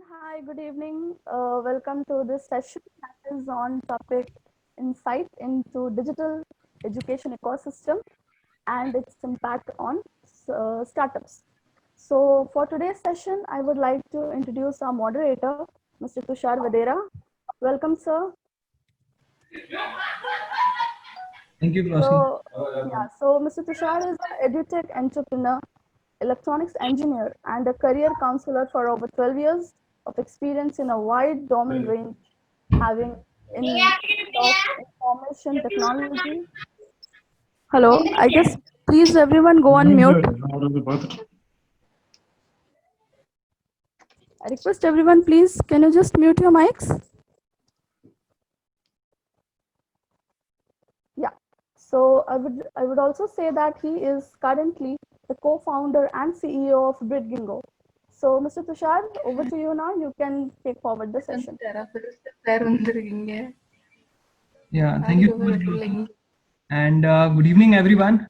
Hi, good evening. Welcome to this session that is on topic insight into digital education ecosystem and its impact on startups. So for today's session, I would like to introduce our moderator, Mr. Tushar Vadera. Welcome, sir. Thank you, Flossie. So Mr. Tushar is an edutech entrepreneur, electronics engineer, and a career counselor for over 12 years of experience in a wide domain range, having in of information technology. Hello, I guess please everyone go on mute. I request everyone, please, can you just mute your mics? Yeah. So I would also say that he is currently the co-founder and CEO of BritGingo. So Mr. Tushar, over to you now. You can take forward the session. Yeah, thank you so much, Flossie. And good evening, everyone.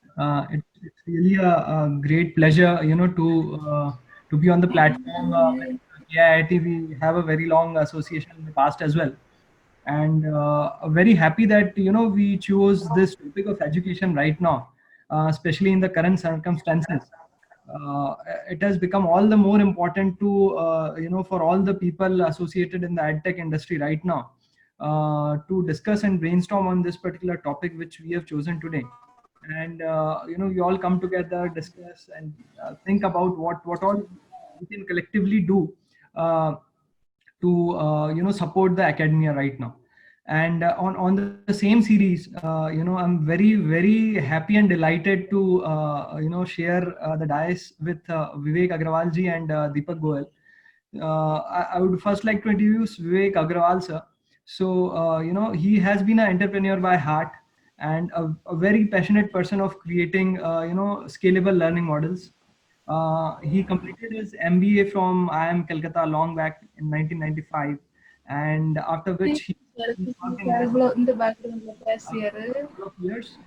It's really a great pleasure, to be on the platform with KIIT. We have a very long association in the past as well, and very happy that we chose this topic of education right now, especially in the current circumstances. uh, it has become all the more important to for all the people associated in the edtech industry right now, to discuss and brainstorm on this particular topic which we have chosen today. And we all come together, discuss, and think about what all we can collectively do uh, to support the academia right now. And on the same series, I'm very happy and delighted to share the dais with Vivek Agrawal ji and Deepak Goel. I would first like to introduce Vivek Agrawal sir. So he has been an entrepreneur by heart and a very passionate person of creating scalable learning models. He completed his MBA from IIM Calcutta long back in 1995, and after which he worked in couple of years,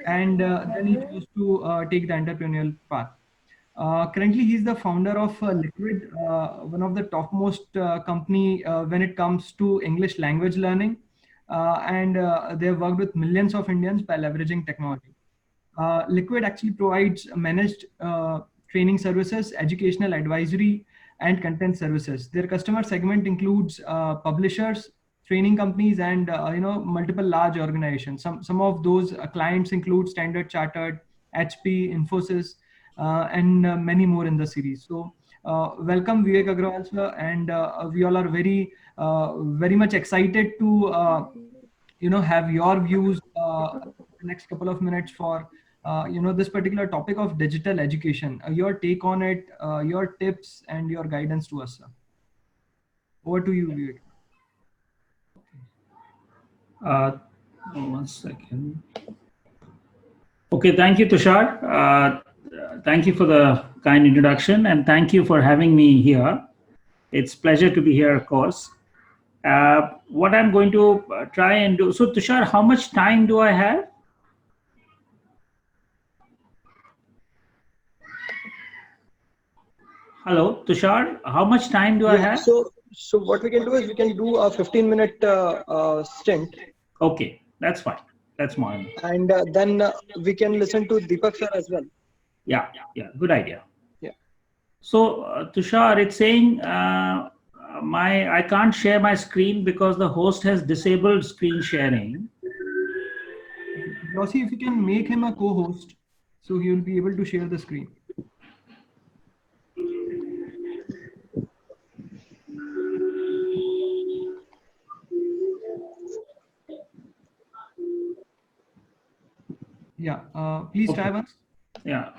and then he chose to take the entrepreneurial path. Currently, he's the founder of Liquid, one of the topmost company when it comes to English language learning, and they have worked with millions of Indians by leveraging technology. Liquid actually provides managed training services, educational advisory, and content services. Their customer segment includes publishers, training companies, and multiple large organizations. Some of those clients include Standard Chartered, HP, Infosys, and many more in the series. So welcome Vivek Agrawal sir, and we all are very much excited to have your views the next couple of minutes for this particular topic of digital education, your take on it, your tips and your guidance to us, sir. Over to you, Vivek. One second. Okay, thank you, Tushar. Thank you for the kind introduction, and thank you for having me here. It's pleasure to be here, of course. What I'm going to try and do. So, Tushar, how much time do I have? Hello, Tushar. How much time do I have? So what we can do is we can do a 15-minute stint. Okay, that's fine. That's mine. And then we can listen to Deepak sir as well. Yeah, good idea. Yeah. So, Tushar, it's saying I can't share my screen because the host has disabled screen sharing. Rossi, if you can make him a co-host, so he will be able to share the screen. Yeah, please try once. Yeah.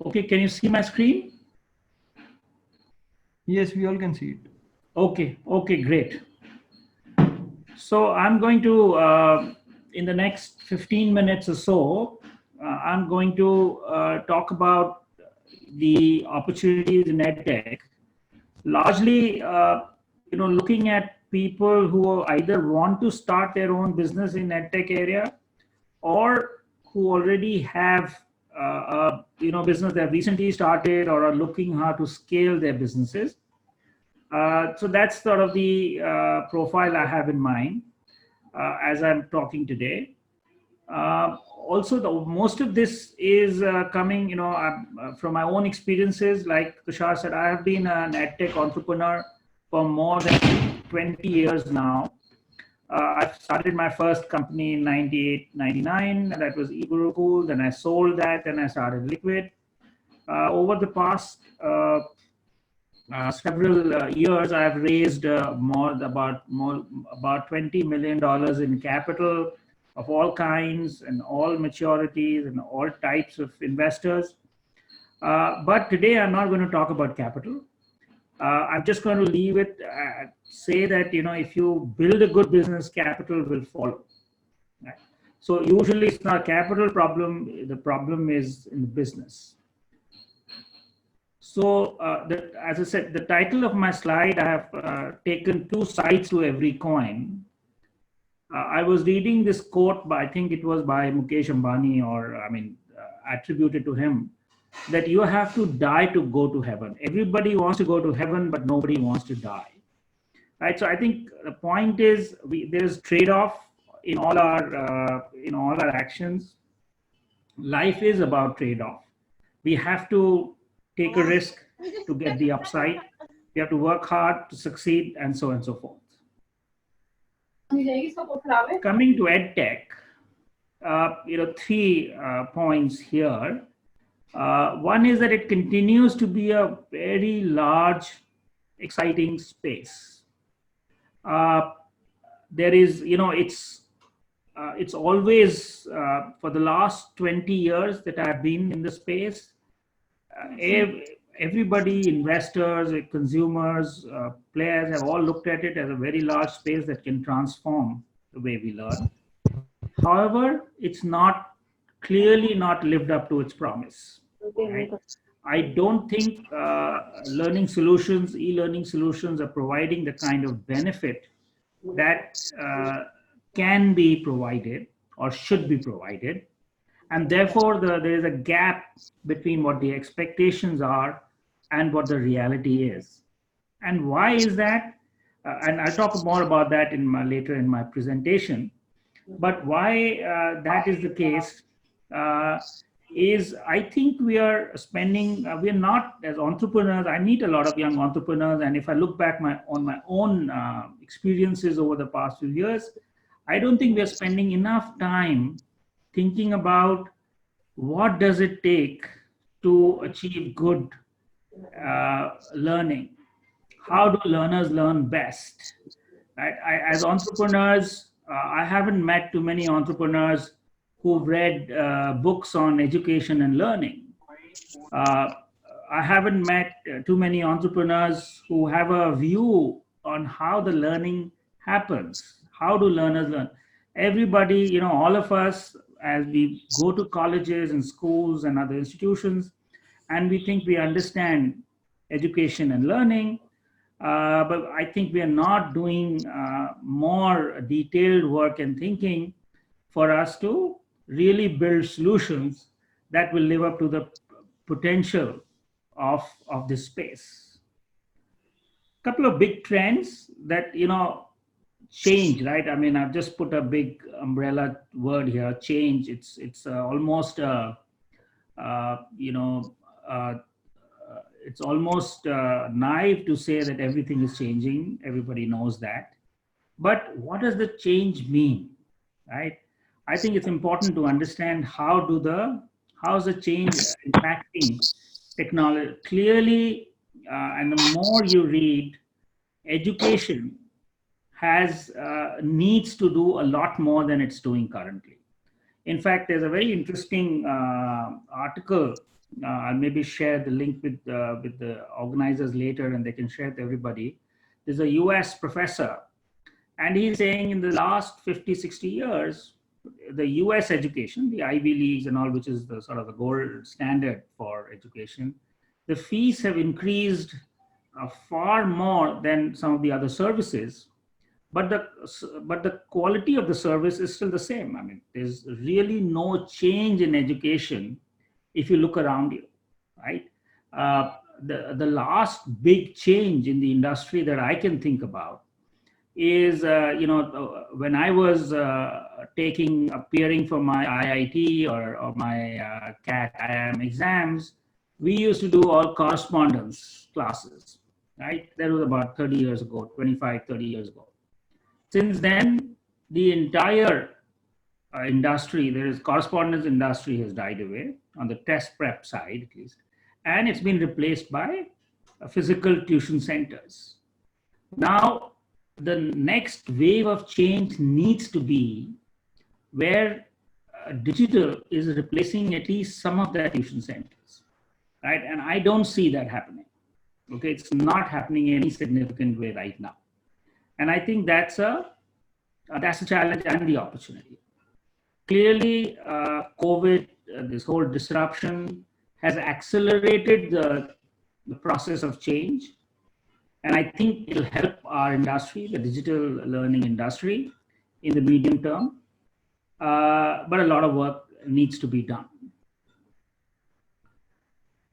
Okay, can you see my screen? Yes, we all can see it. Okay, great. So I'm going to, in the next 15 minutes or so, I'm going to talk about the opportunities in EdTech, largely, looking at people who either want to start their own business in EdTech area or who already have business that recently started or are looking how to scale their businesses. So that's sort of the profile I have in mind as I'm talking today. Also, most of this is coming, from my own experiences. Like Tushar said, I have been an edtech entrepreneur for more than 20 years now. I started my first company in 98, 99. That was eGurukul. Then I sold that, and I started Liquid. Over the past several years, I've raised about $20 million in capital of all kinds and all maturities and all types of investors. But today, I'm not going to talk about capital. I'm just going to leave it, say that, if you build a good business, capital will follow. Right? So usually it's not a capital problem. The problem is in the business. So as I said, the title of my slide, I have taken two sides to every coin. I was reading this quote by, I think it was by Mukesh Ambani, or attributed to him, that you have to die to go to heaven. Everybody wants to go to heaven, but nobody wants to die. Right? So I think the point is there's trade-off in all our actions. Life is about trade-off. We have to take a risk to get the upside. We have to work hard to succeed, and so on and so forth. Coming to EdTech, 3 points here. One is that it continues to be a very large, exciting space. There is, it's always, for the last 20 years that I've been in the space, everybody, investors, consumers, players have all looked at it as a very large space that can transform the way we learn. However, it's clearly not lived up to its promise. Right? I don't think e-learning solutions are providing the kind of benefit that can be provided or should be provided. And therefore, there is a gap between what the expectations are and what the reality is. And why is that? And I'll talk more about that later in my presentation. But why that is the case is, I think we are spending, we're not, as entrepreneurs, I meet a lot of young entrepreneurs, and if I look back on my own experiences over the past few years, I don't think we're spending enough time thinking about what does it take to achieve good learning. How do learners learn best? Right? As entrepreneurs, I haven't met too many entrepreneurs who've read books on education and learning. I haven't met too many entrepreneurs who have a view on how the learning happens. How do learners learn? Everybody, all of us, as we go to colleges and schools and other institutions, and we think we understand education and learning, but I think we are not doing more detailed work and thinking for us to really build solutions that will live up to the potential of this space. A couple of big trends that, change, right? I mean, I've just put a big umbrella word here, change. It's almost, it's almost naive to say that everything is changing. Everybody knows that. But what does the change mean, right? I think it's important to understand how is the change impacting technology. Clearly, and the more you read, education needs to do a lot more than it's doing currently. In fact, there's a very interesting article. I'll maybe share the link with the organizers later, and they can share it to everybody. There's a US professor, and he's saying in the last 50, 60 years, the US education, the Ivy Leagues and all, which is the sort of the gold standard for education, the fees have increased far more than some of the other services. but the quality of the service is still the same. I mean, there's really no change in education if you look around you, right? The last big change in the industry that I can think about is when I was appearing for my IIT or my CAT IIM exams, we used to do all correspondence classes, right? That was about 30 years ago, 25, 30 years ago. Since then, the entire industry, there is correspondence industry has died away on the test prep side at least, and it's been replaced by physical tuition centers. Now, the next wave of change needs to be where digital is replacing at least some of the tuition centers, right? And I don't see that happening. Okay, it's not happening in any significant way right now, and I think that's a challenge and the opportunity. Clearly, COVID, this whole disruption has accelerated the process of change. And I think it'll help our industry, the digital learning industry, in the medium term. But a lot of work needs to be done.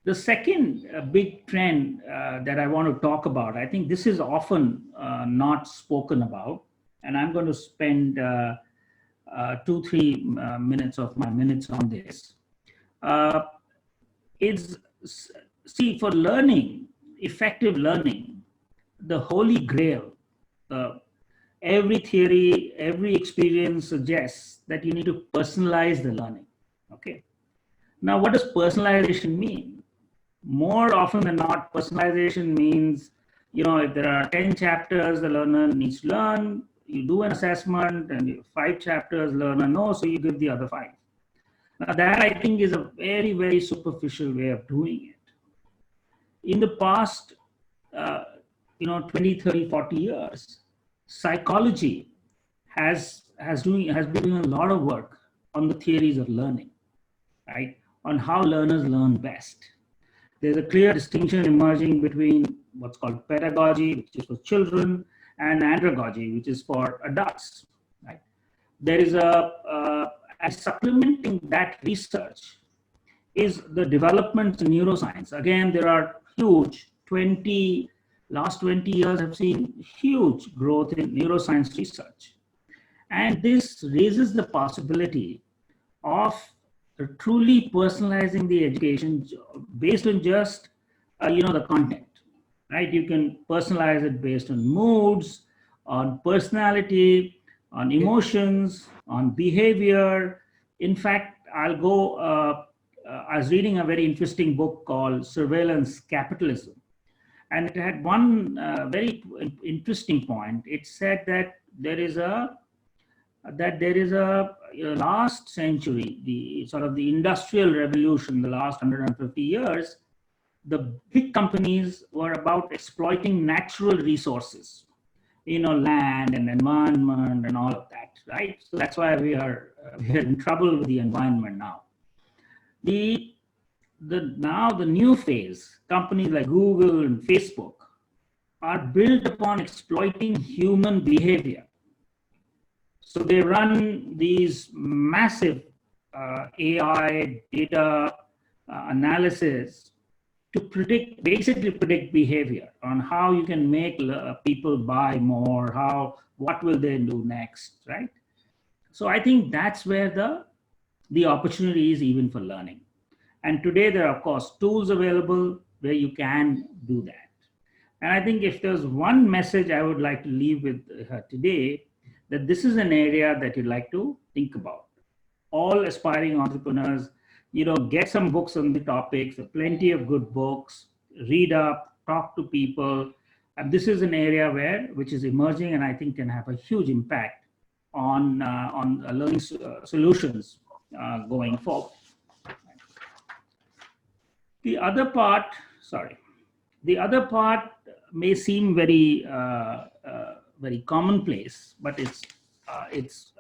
The second big trend that I want to talk about, I think this is often not spoken about, and I'm going to spend 2-3 minutes of my minutes on this. See, for learning, effective learning, the holy grail, every theory, every experience suggests that you need to personalize the learning. Okay. Now, what does personalization mean? More often than not, personalization means, if there are 10 chapters the learner needs to learn, you do an assessment, and 5 chapters learner knows, so you give the other 5. Now, that I think is a very, very superficial way of doing it. In the past, 20, 30, 40 years, psychology has been doing a lot of work on the theories of learning, right? On how learners learn best. There's a clear distinction emerging between what's called pedagogy, which is for children, and andragogy, which is for adults, right? There is and supplementing that research is the developments in neuroscience. Again, there are huge last 20 years have seen huge growth in neuroscience research. And this raises the possibility of truly personalizing the education based on just, the content, right? You can personalize it based on moods, on personality, on emotions, on behavior. In fact, I was reading a very interesting book called Surveillance Capitalism. And it had one very interesting point. It said that there is a last century, the industrial revolution, the last 150 years, the big companies were about exploiting natural resources, land and environment and all of that, right? So that's why we are in trouble with the environment now. Now the new phase, companies like Google and Facebook are built upon exploiting human behavior. So they run these massive AI data analysis to basically predict behavior on how you can make people buy more, what will they do next, right? So I think that's where the opportunity is even for learning. And today there are, of course, tools available where you can do that. And I think if there's one message I would like to leave with her today, that this is an area that you'd like to think about. All aspiring entrepreneurs, get some books on the topics, plenty of good books, read up, talk to people. And this is an area which is emerging and I think can have a huge impact on learning solutions going forward. The other part may seem very commonplace, but it's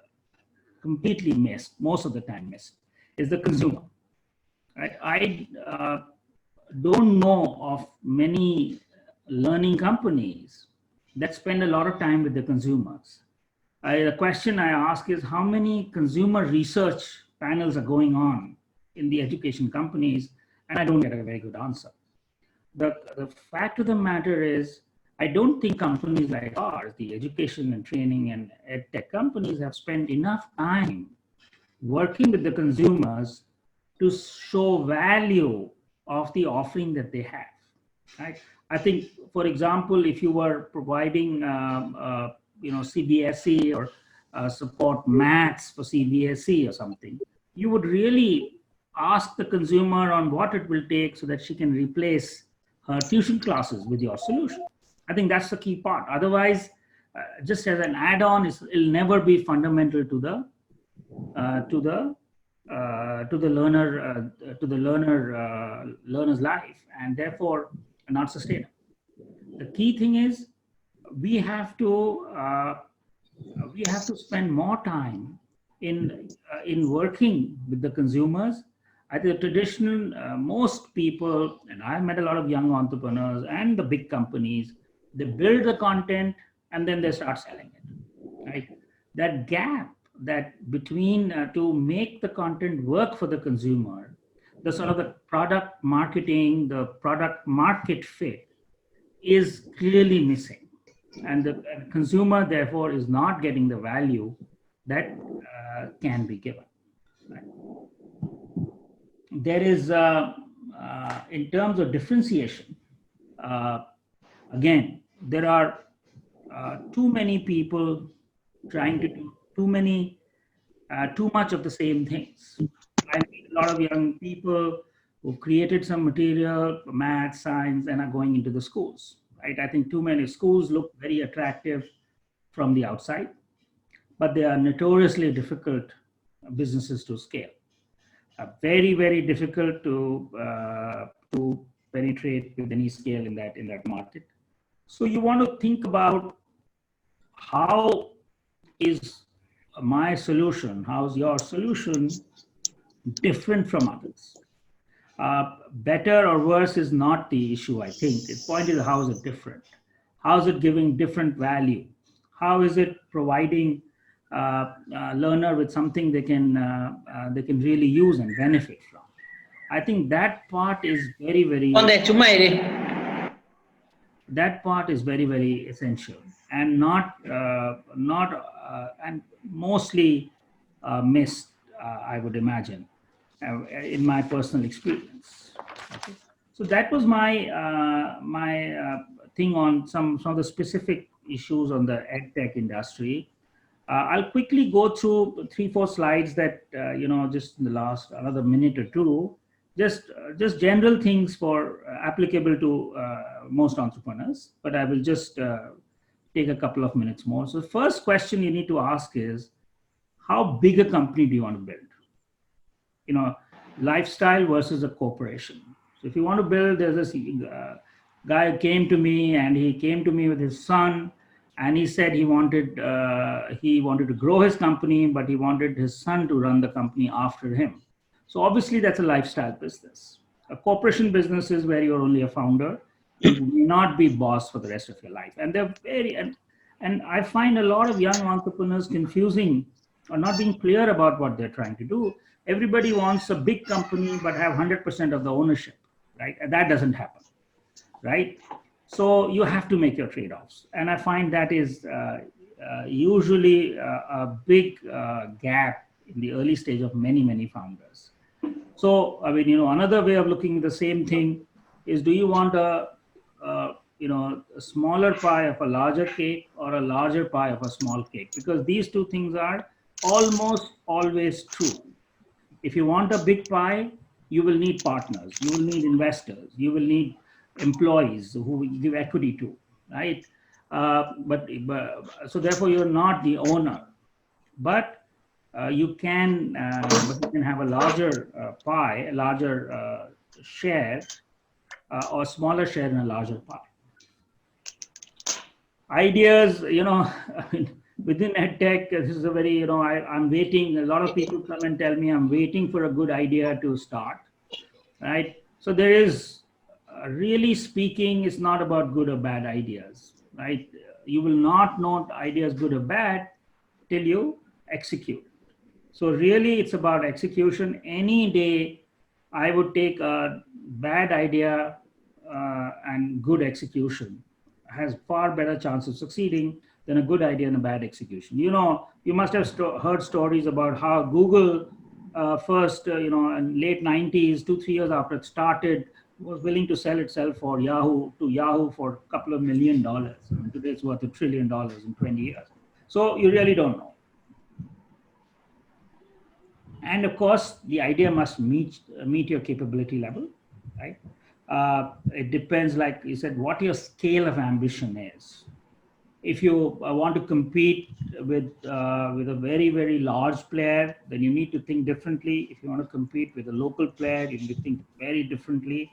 completely missed, most of the time missed, is the consumer. Right? I don't know of many learning companies that spend a lot of time with the consumers. The question I ask is, how many consumer research panels are going on in the education companies? And I don't get a very good answer. The fact of the matter is, I don't think companies like ours, the education and training and ed tech companies, have spent enough time working with the consumers to show value of the offering that they have. Right? I think, for example, if you were providing, CBSE or support maths for CBSE or something, you would really ask the consumer on what it will take so that she can replace her tuition classes with your solution. I think that's the key part. Otherwise, just as an add-on, it'll never be fundamental to the learner's life, and therefore not sustainable. The key thing is we have to spend more time in working with the consumers. I think the traditional most people, and I've met a lot of young entrepreneurs and the big companies, they build the content and then they start selling it. Right? That gap that between to make the content work for the consumer, the sort of the product marketing, the product market fit is clearly missing, and the consumer therefore is not getting the value that can be given. Right? There is in terms of differentiation, again, there are too many people trying to do too much of the same things. I meet a lot of young people who created some material, math, science, and are going into the schools. Right? I think too many schools look very attractive from the outside, but they are notoriously difficult businesses to scale. Very, very difficult to penetrate with any scale in that market. So you want to think about how is my solution, how's your solution different from others? Better or worse is not the issue, I think. The point is, how is it different? How is it giving different value? How is it providing learner with something they can really use and benefit from? I think that part is very, very essential, and and mostly missed, I would imagine, in my personal experience. Okay. So that was my thing on some of the specific issues on the EdTech industry. I'll quickly go through 3-4 slides that just in the last another minute or two, just general things for applicable to most entrepreneurs. But I will just take a couple of minutes more. So the first question you need to ask is, how big a company do you want to build? Lifestyle versus a corporation. So if you want to build, there's this guy who came to me, and he came to me with his son, and he said he wanted to grow his company, but he wanted his son to run the company after him. So obviously that's a lifestyle business. A corporation business is where you're only a founder. You may not be boss for the rest of your life. And they're and I find a lot of young entrepreneurs confusing or not being clear about what they're trying to do. Everybody wants a big company but have 100% of the ownership, right? And that doesn't happen, right? So you have to make your trade-offs. And I find that is usually a big gap in the early stage of many, many founders. So, I mean, another way of looking at the same thing is, do you want a smaller pie of a larger cake or a larger pie of a small cake? Because these two things are almost always true. If you want a big pie, you will need partners, you will need investors, you will need employees who you give equity to, right? So therefore you're not the owner, but you can have a larger pie, a larger share, or smaller share in a larger pie. Ideas, I mean, within EdTech, this is a very, I'm waiting. A lot of people come and tell me I'm waiting for a good idea to start, right? So there is, really speaking, it's not about good or bad ideas, right? you will not know the idea is good or bad till you execute. So really, it's about execution. Any day, I would take a bad idea and good execution has far better chance of succeeding than a good idea and a bad execution. You know, you must have heard stories about how Google first, in late 90s, 2-3 years after it started, was willing to sell itself for Yahoo for a couple of $1 million. I mean, today it's worth $1 trillion in 20 years. So you really don't know. And of course, the idea must meet your capability level, right? It depends, like you said, what your scale of ambition is. If you want to compete with a very, very large player, then you need to think differently. If you want to compete with a local player, you need to think very differently.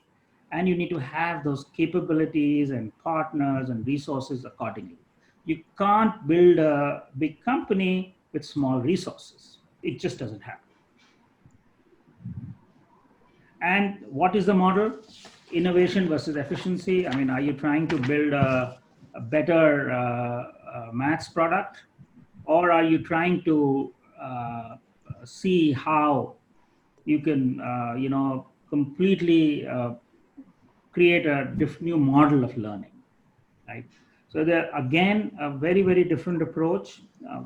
And you need to have those capabilities and partners and resources accordingly. You can't build a big company with small resources. It just doesn't happen. And what is the model? Innovation versus efficiency. I mean, are you trying to build a better maths product, or are you trying to see how you can, completely create a new model of learning, right? So there again, a very, very different approach,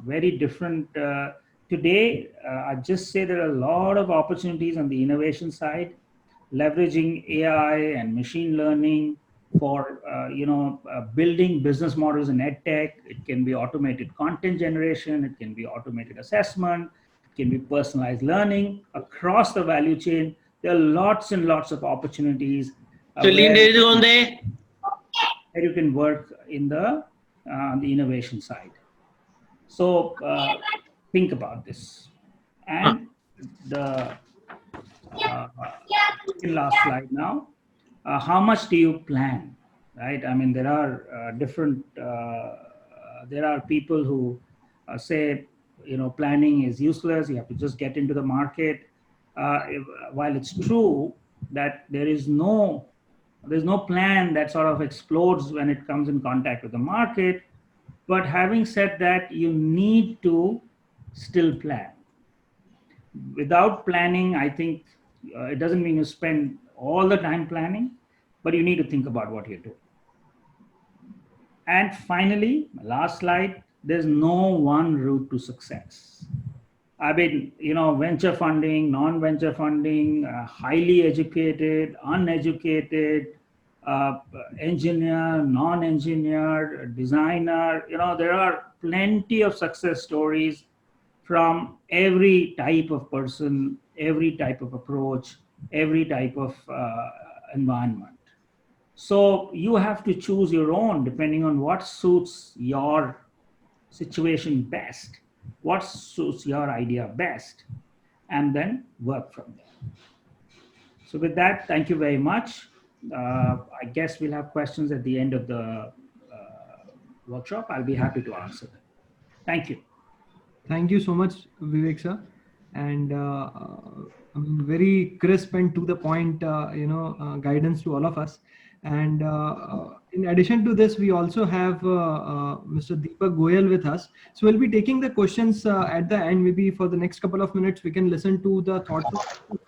very different. Today, I just say there are a lot of opportunities on the innovation side, leveraging AI and machine learning for building business models in EdTech. It can be automated content generation, it can be automated assessment, it can be personalized learning across the value chain. There are lots and lots of opportunities where you can work in the innovation side. So think about this. And the last slide now. How much do you plan, right? I mean, there are there are people who say, planning is useless. You have to just get into the market. While it's true that there's no plan that sort of explodes when it comes in contact with the market. But having said that, you need to still plan. Without planning, I think it doesn't mean you spend all the time planning, but you need to think about what you're doing. And finally, last slide, there's no one route to success. I mean, venture funding, non-venture funding, highly educated, uneducated, engineer, non-engineer, designer, there are plenty of success stories from every type of person, every type of approach, every type of environment. So you have to choose your own depending on what suits your situation best, what suits your idea best, and then work from there. So with that, thank you very much. I guess we'll have questions at the end of the workshop. I'll be happy to answer them. Thank you. Thank you so much, Vivek sir. And very crisp and to the point, guidance to all of us. And in addition to this, we also have Mr. Deepak Goyal with us. So we'll be taking the questions at the end. Maybe for the next couple of minutes, we can listen to the thoughts. And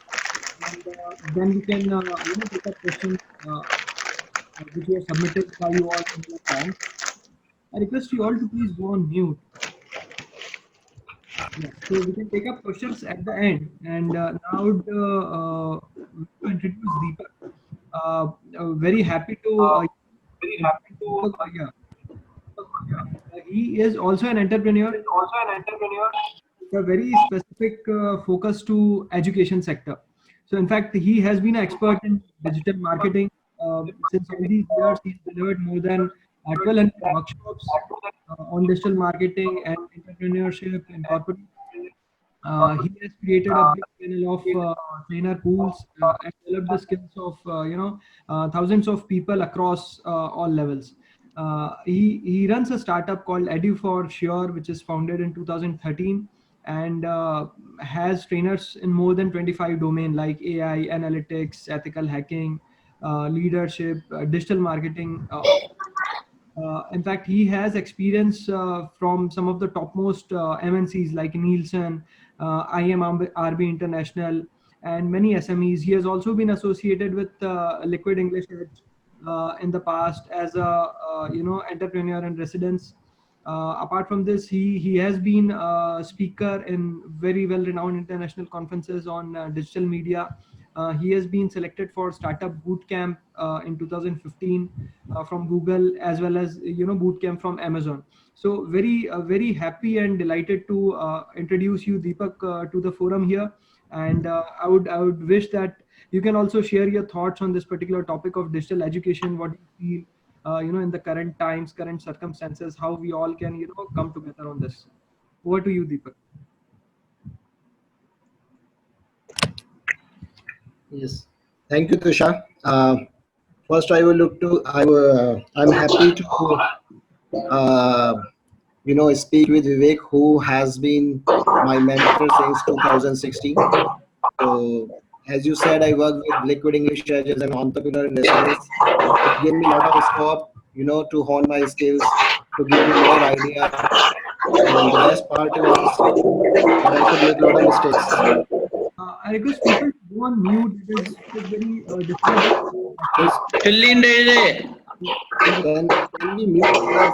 then we can take up questions which were submitted by you all in the form. I request you all to please go on mute. Yeah, so we can take up questions at the end. And now to introduce Deepak. Very happy to. He is also an entrepreneur. A very specific focus to education sector. So in fact, he has been an expert in digital marketing. Since all these years, he's delivered more than 1,200 workshops on digital marketing and entrepreneurship in corporate. He has created a big panel of trainer pools and developed the skills of thousands of people across all levels. He runs a startup called Edu4Sure, which is founded in 2013 and has trainers in more than 25 domains like AI, analytics, ethical hacking, leadership, digital marketing. In fact, he has experience from some of the topmost MNCs like Nielsen, IMRB International, and many SMEs. He has also been associated with Liquid English Edge in the past as a entrepreneur in residence. Apart from this, he has been a speaker in very well-renowned international conferences on digital media. He has been selected for Startup Bootcamp in 2015 from Google, as well as Bootcamp from Amazon. So very happy and delighted to introduce you, Deepak, to the forum here. And I would wish that you can also share your thoughts on this particular topic of digital education. What do you feel? In the current times, current circumstances, how we all can come together on this. Over to you, Deepak. Yes, thank you, Tushar. First, I will look to. I'm happy to speak with Vivek, who has been my mentor since 2016. So, as you said, I work with Liquid English Edge as an entrepreneur in residence. It gave me a lot of scope, to hone my skills, to give me more idea. And the best part was that I could make a lot of mistakes. I request people to go on mute. It is very disturbing. Please, can we mute the?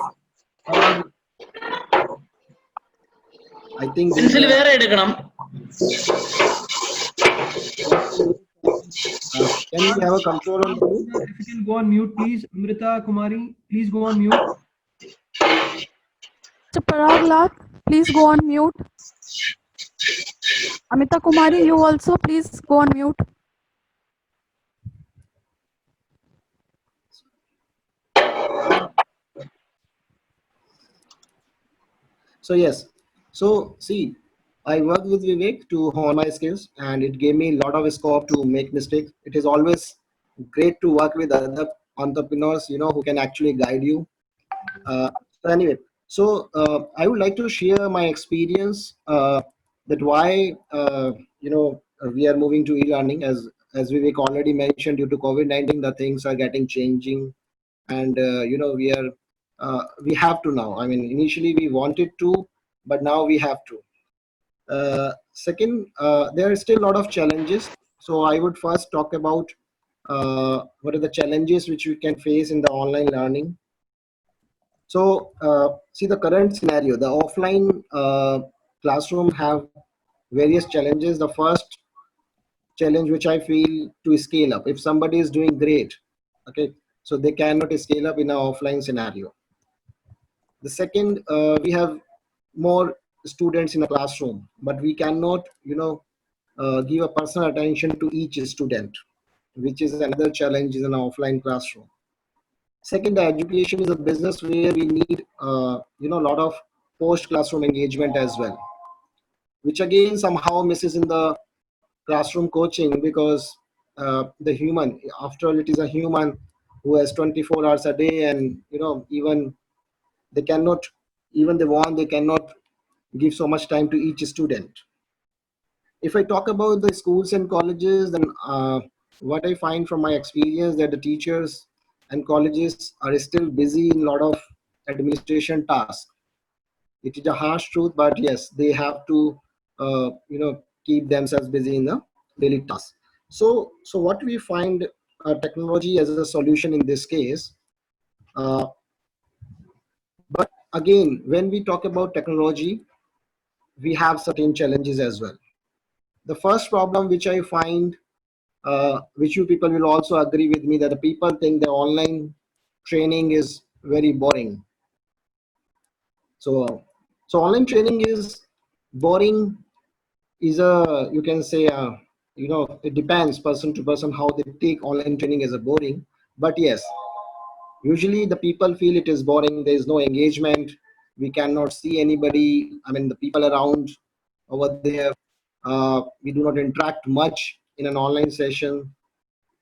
I think there is can we have a control on the mute? If you can go on mute, please. Amrita Kumari, please go on mute. Mr. Parag Lath, please go on mute. Amita Kumari, you also please go on mute. So yes, so see, I worked with Vivek to hone my skills, and it gave me a lot of scope to make mistakes. It is always great to work with other entrepreneurs, who can actually guide you. So anyway, I would like to share my experience that why we are moving to e-learning, as Vivek already mentioned, due to COVID-19 the things are getting changing, and we have to now. I mean, initially we wanted to, but now we have to. Second, there are still a lot of challenges. So I would first talk about what are the challenges which we can face in the online learning. So see the current scenario, the offline classroom have various challenges. The first challenge which I feel to scale up, if somebody is doing great, okay, so they cannot scale up in an offline scenario. The second, we have more students in a classroom, but we cannot, give a personal attention to each student, which is another challenge in an offline classroom. Second, the education is a business where we need, a lot of post-classroom engagement as well, which again somehow misses in the classroom coaching, because the human, after all, it is a human who has 24 hours a day, and even they cannot, even they cannot give so much time to each student. If I talk about the schools and colleges, then what I find from my experience that the teachers and colleges are still busy in a lot of administration tasks. It is a harsh truth, but yes, they have to keep themselves busy in the daily tasks. So what we find, technology as a solution in this case. But again, when we talk about technology, we have certain challenges as well. The first problem which I find, which you people will also agree with me, that the people think the online training is very boring. So online training is boring, is a, you can say, it depends person to person how they take online training as a boring. But yes, usually the people feel it is boring. There is no engagement. We cannot see anybody. I mean, the people around over there. We do not interact much in an online session.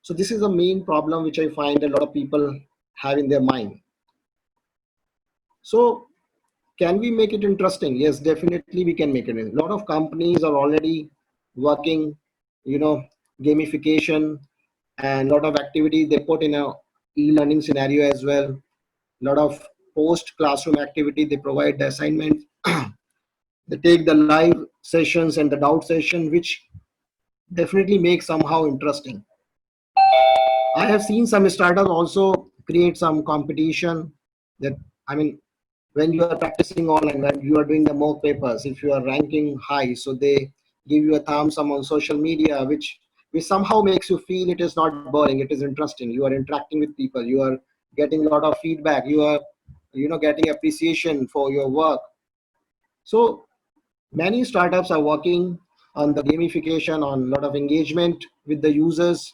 So this is the main problem which I find a lot of people have in their mind. So can we make it interesting? Yes, definitely we can make it. A lot of companies are already working, gamification and a lot of activity they put in a e-learning scenario as well. lot of post classroom activity. They provide the assignments. They take the live sessions and the doubt session, which definitely make somehow interesting. I have seen some startups also create some competition that, I mean, when you are practicing online, when you are doing the mock papers, if you are ranking high, so they give you a thumbs up on social media, which somehow makes you feel it is not boring, it is interesting. You are interacting with people, you are getting a lot of feedback, you are, getting appreciation for your work. So many startups are working on the gamification, on a lot of engagement with the users.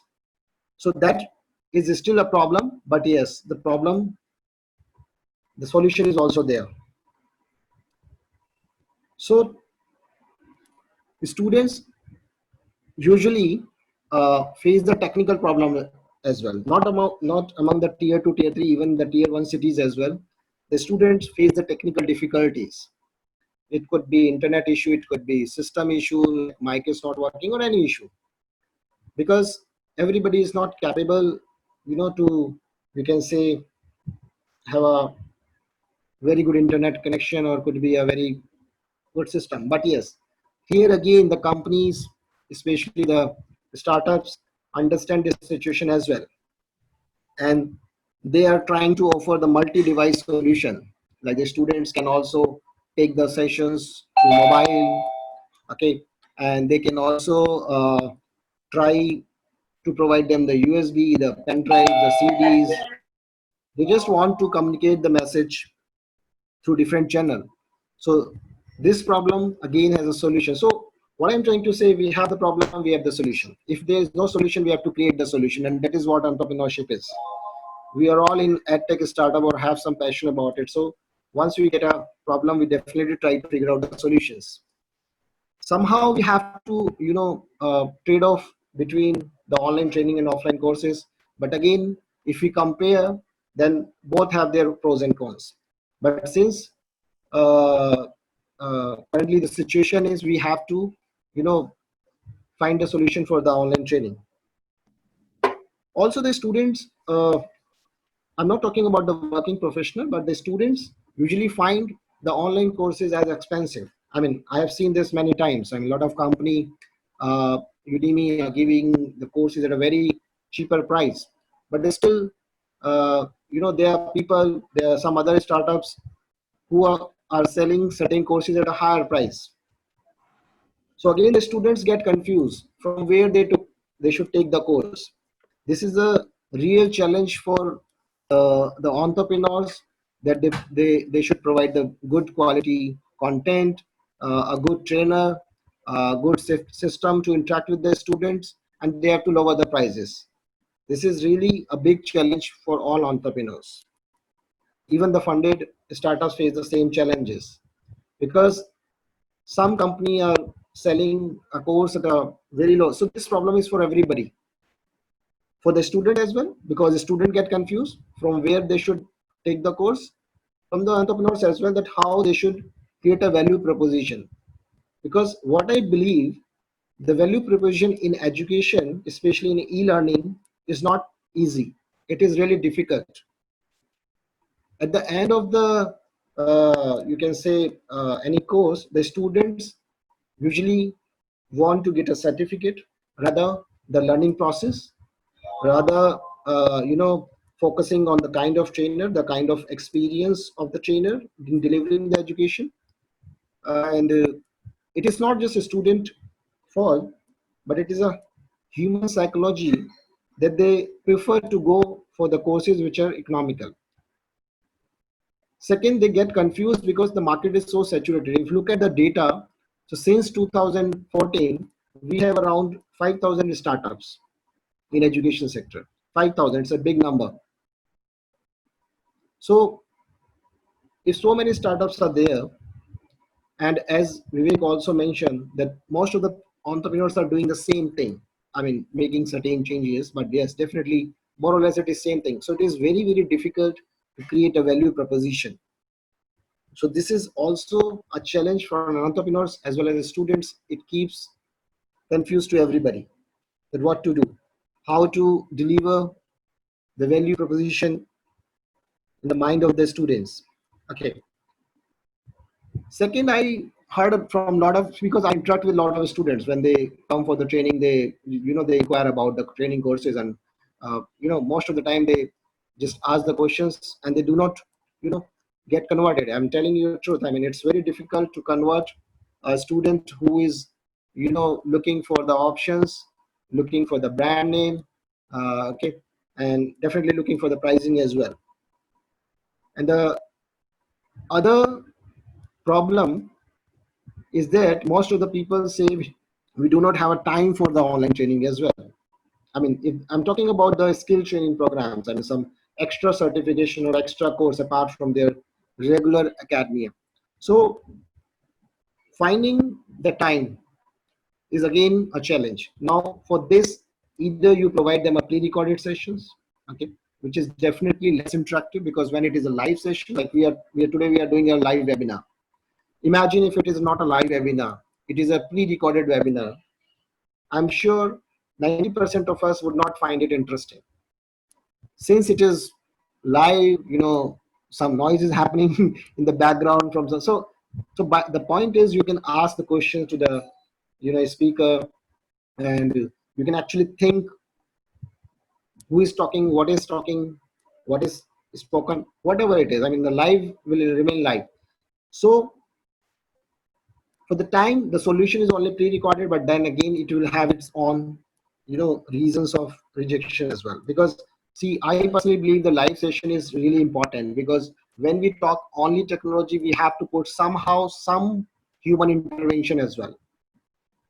So that is still a problem, but yes, the solution is also there. So students usually face the technical problem as well, not among the tier 2, tier 3, even the tier 1 cities as well. The students face the technical difficulties. It could be internet issue, it could be system issue, like mic is not working, or any issue, because everybody is not capable, to, you can say, have a very good internet connection, or could be a very good system. But yes, here again, the companies, especially the startups, understand this situation as well, and they are trying to offer the multi-device solution. Like the students can also take the sessions through mobile, okay, and they can also try to provide them the USB, the pen drive, the CDs. They just want to communicate the message through different channel. So this problem again has a solution. So what I'm trying to say, we have the problem, we have the solution. If there is no solution, we have to create the solution, and that is what entrepreneurship is. We are all in edtech startup or have some passion about it. So once we get a problem, we definitely try to figure out the solutions. Somehow we have to, trade off between the online training and offline courses. But again, if we compare, then both have their pros and cons. But since uh, currently the situation is, we have to, find a solution for the online training. Also the students, I'm not talking about the working professional, but the students usually find the online courses as expensive. I mean, I have seen this many times. I mean, a lot of company, Udemy are giving the courses at a very cheaper price, but they still, there are people, there are some other startups who are selling certain courses at a higher price. So again, the students get confused from where they should take the course. This is a real challenge for the entrepreneurs, that they should provide the good quality content, a good trainer, a good system to interact with the students, and they have to lower the prices. This is really a big challenge for all entrepreneurs. Even the funded startups face the same challenges, because some company are selling a course at a very low. So this problem is for everybody, for the student as well, because the student get confused from where they should take the course, from the entrepreneurs as well, that how they should create a value proposition. Because what I believe, the value proposition in education, especially in e-learning, is not easy. It is really difficult. At the end of the, you can say, any course, the students usually want to get a certificate, rather the learning process, rather focusing on the kind of trainer, the kind of experience of the trainer in delivering the education. And it is not just a student fault, but it is a human psychology, that they prefer to go for the courses which are economical. Second, they get confused because the market is so saturated. If you look at the data, so since 2014, we have around 5,000 startups in education sector. 5,000, it's a big number. So if so many startups are there, and as Vivek also mentioned, that most of the entrepreneurs are doing the same thing, I mean, making certain changes, but yes, definitely more or less it is same thing. So it is very, very difficult to create a value proposition. So this is also a challenge for entrepreneurs as well as the students. It keeps confused to everybody that what to do, how to deliver the value proposition in the mind of the students. Okay. Second, I heard from a lot of, because I interact with a lot of students when they come for the training, they, they inquire about the training courses, and most of the time they just ask the questions and they do not, get converted. I'm telling you the truth. I mean, it's very difficult to convert a student who is, looking for the options, looking for the brand name, okay, and definitely looking for the pricing as well. And the other problem is that most of the people say we do not have a time for the online training as well. I mean, if I'm talking about the skill training programs and some extra certification or extra course apart from their regular academia. So finding the time is again a challenge. Now for this, either you provide them a pre-recorded sessions, okay, which is definitely less interactive, because when it is a live session, like we are today, we are doing a live webinar. Imagine if it is not a live webinar, it is a pre-recorded webinar. I'm sure 90% of us would not find it interesting. Since it is live, some noise is happening in the background from but the point is, you can ask the question to the speaker, and you can actually think who is talking, what is spoken, whatever it is. I mean, the live will remain live. So for the time, the solution is only pre-recorded, but then again it will have its own reasons of rejection as well. Because see, I personally believe the live session is really important, because when we talk only technology, we have to put somehow some human intervention as well.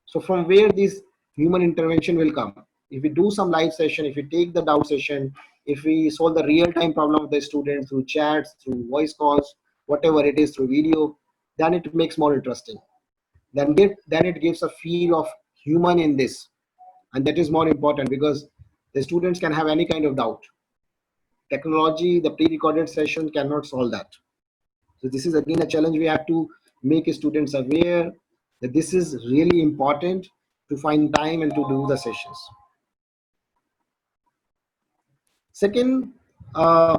So from where this human intervention will come? If we do some live session, if we take the doubt session, if we solve the real-time problem of the students through chats, through voice calls, whatever it is, through video, then it makes more interesting. Then it gives a feel of human in this, and that is more important, because the students can have any kind of doubt. Technology, the pre-recorded session cannot solve that. So this is again a challenge. We have to make students aware that this is really important, to find time and to do the sessions. Second, I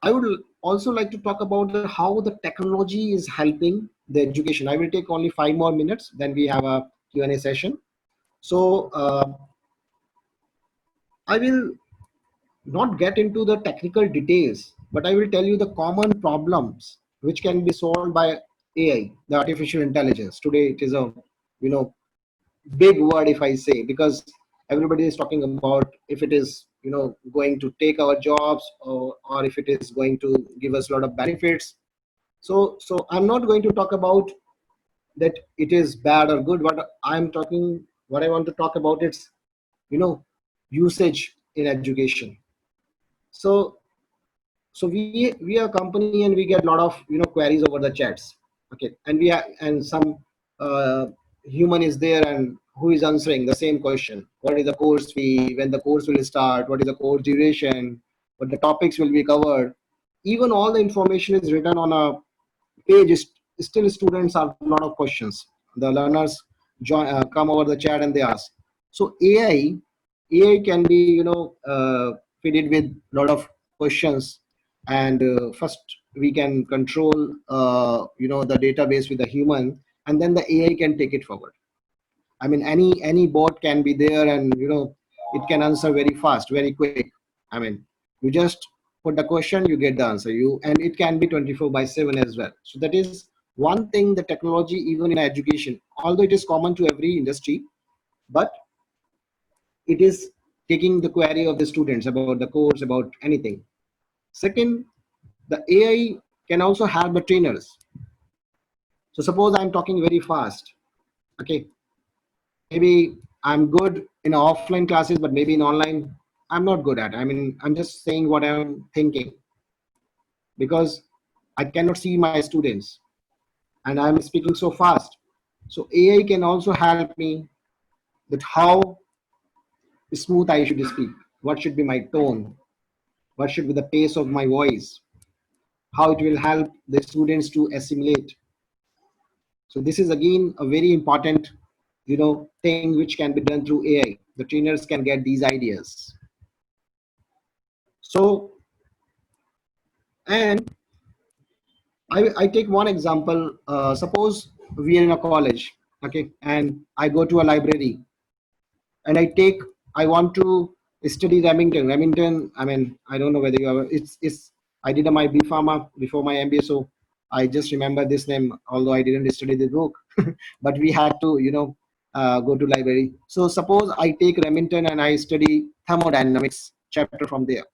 would also like to talk about how the technology is helping the education. I will take only 5 more minutes, then we have a Q&A session. So I will not get into the technical details, but I will tell you the common problems which can be solved by AI, the artificial intelligence. Today it is a big word, if I say, because everybody is talking about if it is going to take our jobs, or if it is going to give us a lot of benefits. So I'm not going to talk about that it is bad or good. What I want to talk about, it's usage in education. So we are a company, and we get a lot of queries over the chats, okay, and some human is there, and who is answering the same question: what is the course fee, when the course will start, what is the course duration, what the topics will be covered. Even all the information is written on a page, still students have a lot of questions. The learners come over the chat and they ask. So AI can be fitted with a lot of questions, and first we can control the database with the human, and then the AI can take it forward. I mean, any bot can be there, and it can answer very fast, very quick. I mean, you just put the question, you get the answer. And it can be 24/7 as well. So that is one thing, the technology, even in education, although it is common to every industry, but it is taking the query of the students about the course, about anything. Second, the AI can also help the trainers. So suppose I'm talking very fast, okay, maybe I'm good in offline classes, but maybe in online I'm not good at. I mean, I'm just saying what I'm thinking, because I cannot see my students and I'm speaking so fast. So AI can also help me with how smooth I should speak, what should be my tone, what should be the pace of my voice, how it will help the students to assimilate. So this is again a very important thing which can be done through AI. The trainers can get these ideas. So And I take one example. Suppose we are in a college, okay, and I go to a library and I want to study Remington. Remington, I mean, I don't know whether you have, it's, I did my B Pharma before my MBA, so I just remember this name, although I didn't study the book, but we had to, go to library. So suppose I take Remington and I study thermodynamics chapter from there.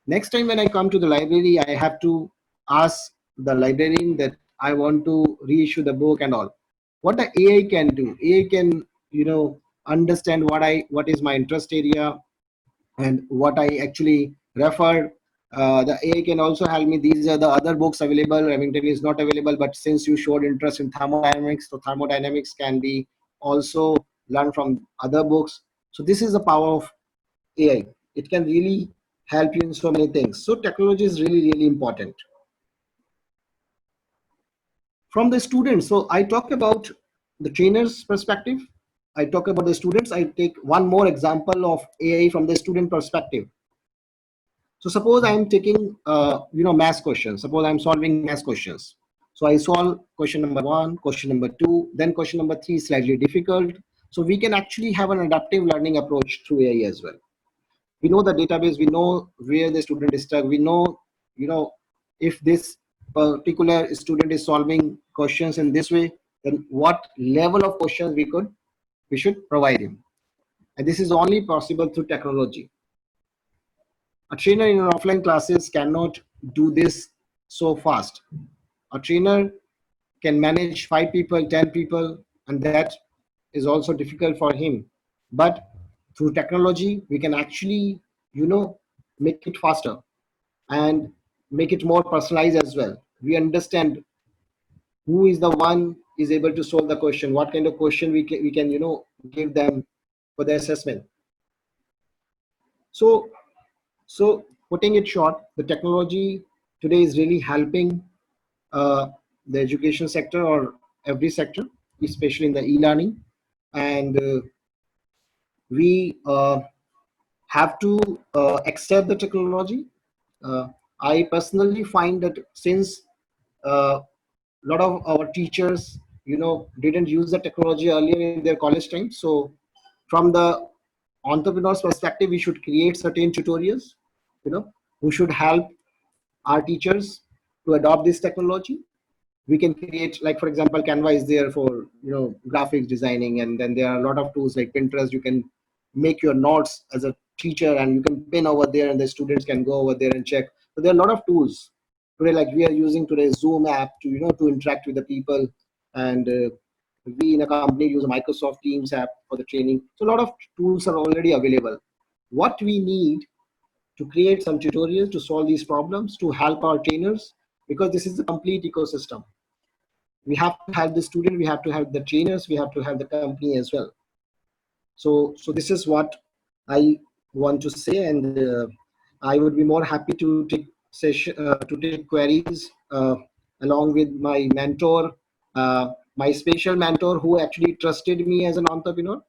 Next time when I come to the library, I have to ask the librarian that I want to reissue the book and all. What the AI can do, AI can, understand what is my interest area and what I actually refer. The AI can also help me. These are the other books available. Remington is not available, but since you showed interest in thermodynamics, so thermodynamics can be also learned from other books. So this is the power of AI. It can really help you in so many things. So technology is really, really important. From the students, so I talk about the trainer's perspective. I talk about the students. I take one more example of AI from the student perspective. So suppose I am taking, math questions. Suppose I'm solving math questions. So I solve question number 1, question number 2, then question number 3 is slightly difficult. So we can actually have an adaptive learning approach through AI as well. We know the database, we know where the student is stuck, we know, if this particular student is solving questions in this way, then what level of questions we should provide him. And this is only possible through technology. A trainer in an offline classes cannot do this so fast. A trainer can manage 5 people, 10 people, and that is also difficult for him. But through technology, we can actually, make it faster and make it more personalized as well. We understand who is the one is able to solve the question, what kind of question we can give them for the assessment. So putting it short, the technology today is really helping the education sector or every sector, especially in the e-learning. And we have to accept the technology. I personally find that since a lot of our teachers, didn't use the technology earlier in their college time. So from the entrepreneur's perspective, we should create certain tutorials, who should help our teachers to adopt this technology. We can create, like for example, Canva is there for graphics designing, and then there are a lot of tools like Pinterest. You can make your notes as a teacher and you can pin over there and the students can go over there and check. So there are a lot of tools today, like we are using today Zoom app to to interact with the people. And we in a company use a Microsoft Teams app for the training. So a lot of tools are already available. What we need to create some tutorials to solve these problems, to help our trainers, because this is a complete ecosystem. We have to have the student, we have to have the trainers, we have to have the company as well. So this is what I want to say, and I would be more happy to take queries along with my mentor, my special mentor who actually trusted me as an entrepreneur.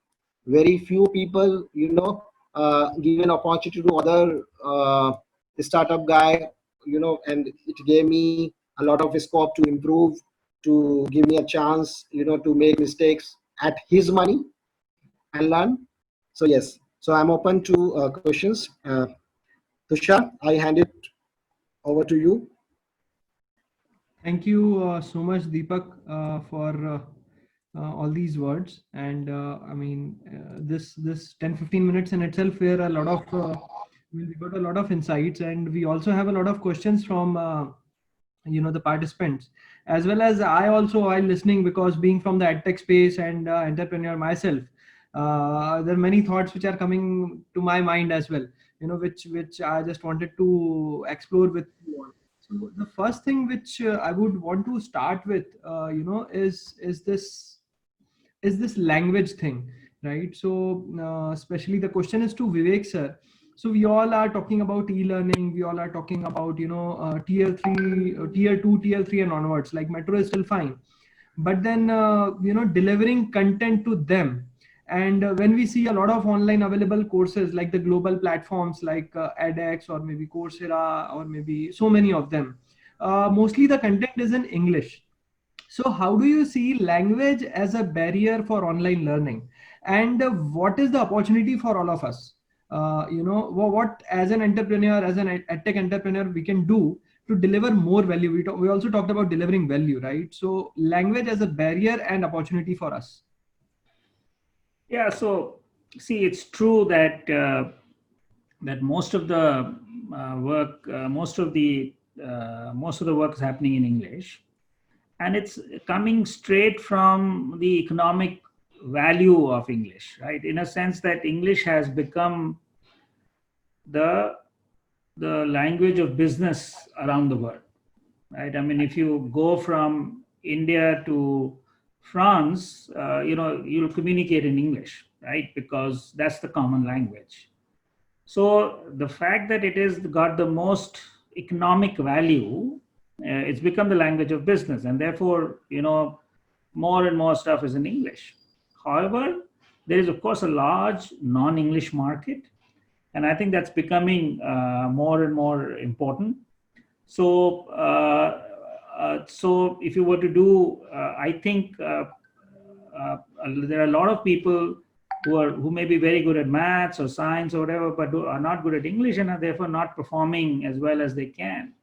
Very few people, give an opportunity to other startup guy, and it gave me a lot of scope to improve, to give me a chance, to make mistakes at his money and learn. So yes, so I'm open to questions. Tushar, I hand it over to you. Thank you so much, Deepak, for all these words. And I mean, this 10-15 minutes in itself, where a lot of we got a lot of insights, and we also have a lot of questions from the participants, as well as I also, while listening, because being from the edtech space and entrepreneur myself, there are many thoughts which are coming to my mind as well, which I just wanted to explore with you all. So the first thing which I would want to start with, is this language thing, right? So especially the question is to Vivek sir. So we all are talking about e-learning, we all are talking about tier 3, tier 2, tier 3 and onwards. Like metro is still fine, but then delivering content to them, And when we see a lot of online available courses like the global platforms like edX or maybe Coursera or maybe so many of them, mostly the content is in English. So how do you see language as a barrier for online learning, and what is the opportunity for all of us? What as an entrepreneur, as an edtech entrepreneur, we can do to deliver more value? We also talked about delivering value, right? So language as a barrier and opportunity for us. Yeah. So see, it's true that that most of the work, most of the work is happening in English, and it's coming straight from the economic value of English, right? In a sense that English has become the language of business around the world, right? I mean, if you go from India to France, you'll communicate in English, right? Because that's the common language. So the fact that it is got the most economic value, it's become the language of business, and therefore, more and more stuff is in English. However, there is of course a large non-English market, and I think that's becoming more and more important. So, so if you were to do, I think there are a lot of people who may be very good at maths or science or whatever, but are not good at English and are therefore not performing as well as they can.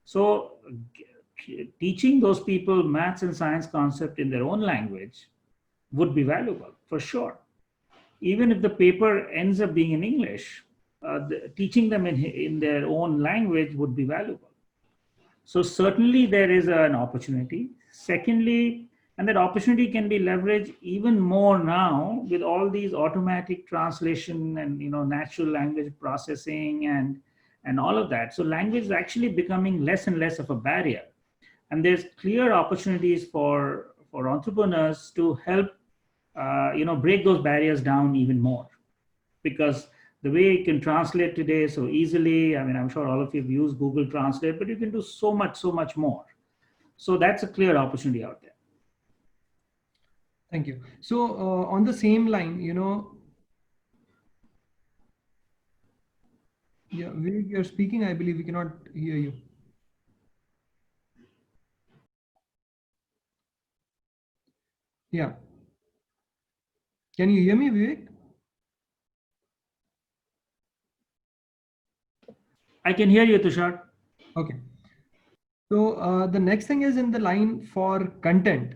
So teaching those people maths and science concept in their own language would be valuable for sure. Even if the paper ends up being in English, teaching them in their own language would be valuable. So certainly there is an opportunity. Secondly, and that opportunity can be leveraged even more now with all these automatic translation and natural language processing and all of that. So language is actually becoming less and less of a barrier, and there's clear opportunities for entrepreneurs to help break those barriers down even more, because the way you can translate today so easily, I mean, I'm sure all of you have used Google Translate, but you can do so much more. So that's a clear opportunity out there. Thank you. So on the same line, yeah, you're speaking, I believe we cannot hear you. Yeah. Can you hear me, Vivek? I can hear you, Tushar. Okay. So the next thing is in the line for content.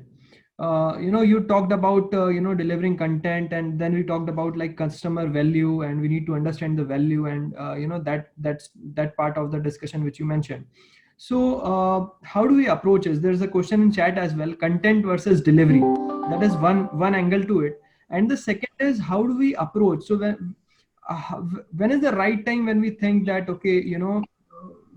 You talked about delivering content, and then we talked about like customer value, and we need to understand the value, and that's that part of the discussion which you mentioned. So how do we approach this? There's a question in chat as well: content versus delivery. That is one angle to it, and the second is how do we approach? So when is the right time when we think that okay,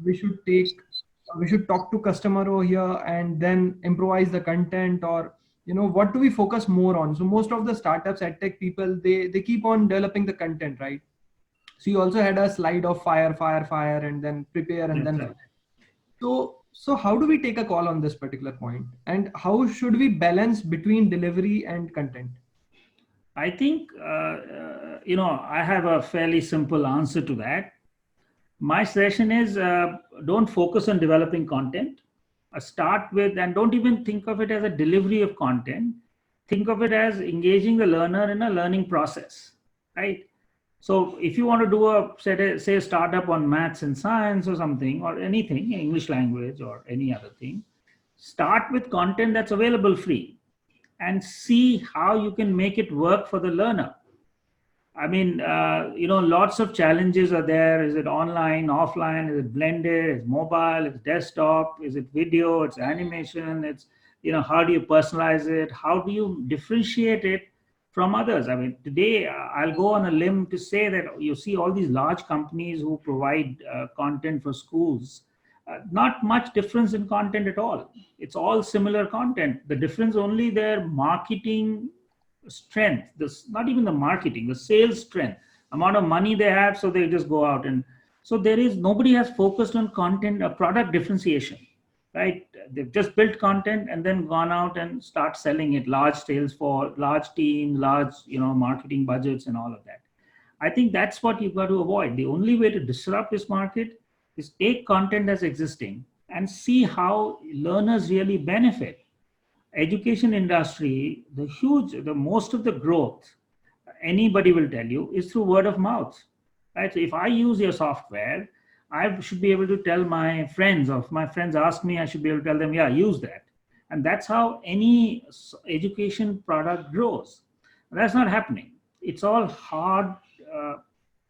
we should talk to customer over here and then improvise the content, or what do we focus more on? So most of the startups, edtech people, they keep on developing the content, right? So you also had a slide of fire, and then prepare, and That's then right. so how do we take a call on this particular point, and how should we balance between delivery and content? I think I have a fairly simple answer to that. My suggestion is don't focus on developing content. Start with, and don't even think of it as a delivery of content. Think of it as engaging the learner in a learning process, right? So if you want to do say a startup on maths and science or something, or anything, English language or any other thing, start with content that's available free and see how you can make it work for the learner. I mean, lots of challenges are there. Is it online, offline? Is it blended? Is it mobile? Is it desktop? Is it video? It's animation. It's, how do you personalize it? How do you differentiate it from others? I mean, today I'll go on a limb to say that you see all these large companies who provide content for schools. Not much difference in content at all. It's all similar content. The difference only their marketing strength, this not even the marketing, the sales strength, amount of money they have, so they just go out. And so nobody has focused on content, product differentiation. right? They've just built content and then gone out and start selling it, large sales for large teams, large, marketing budgets and all of that. I think that's what you've got to avoid. The only way to disrupt this market is take content that's existing and see how learners really benefit. Education industry, the most of the growth, anybody will tell you, is through word of mouth, right? So if I use your software, I should be able to tell my friends, or if my friends ask me, I should be able to tell them, yeah, use that. And that's how any education product grows. That's not happening. It's all hard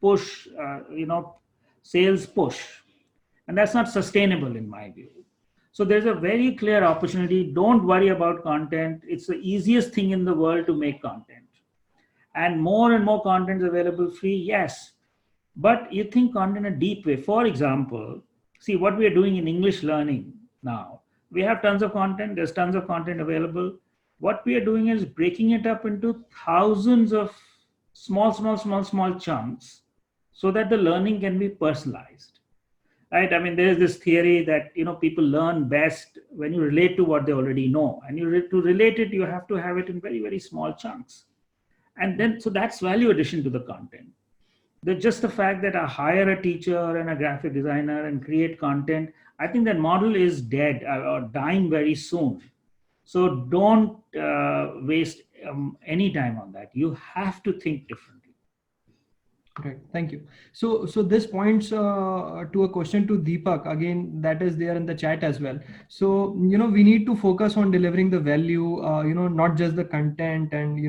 push, sales push. And that's not sustainable in my view. So there's a very clear opportunity. Don't worry about content. It's the easiest thing in the world to make content. And more content is available free, yes. But you think content in a deep way. For example, see what we are doing in English learning now. We have tons of content. There's tons of content available. What we are doing is breaking it up into thousands of small chunks so that the learning can be personalized. Right? I mean, there's this theory that people learn best when you relate to what they already know, and to relate it, you have to have it in very, very small chunks. And then, so that's value addition to the content. Just the fact that I hire a teacher and a graphic designer and create content, I think that model is dead or dying very soon. So don't waste any time on that. You have to think differently. Right. Thank you. So this points to a question to Deepak again, that is there in the chat as well. So, we need to focus on delivering the value, not just the content, and,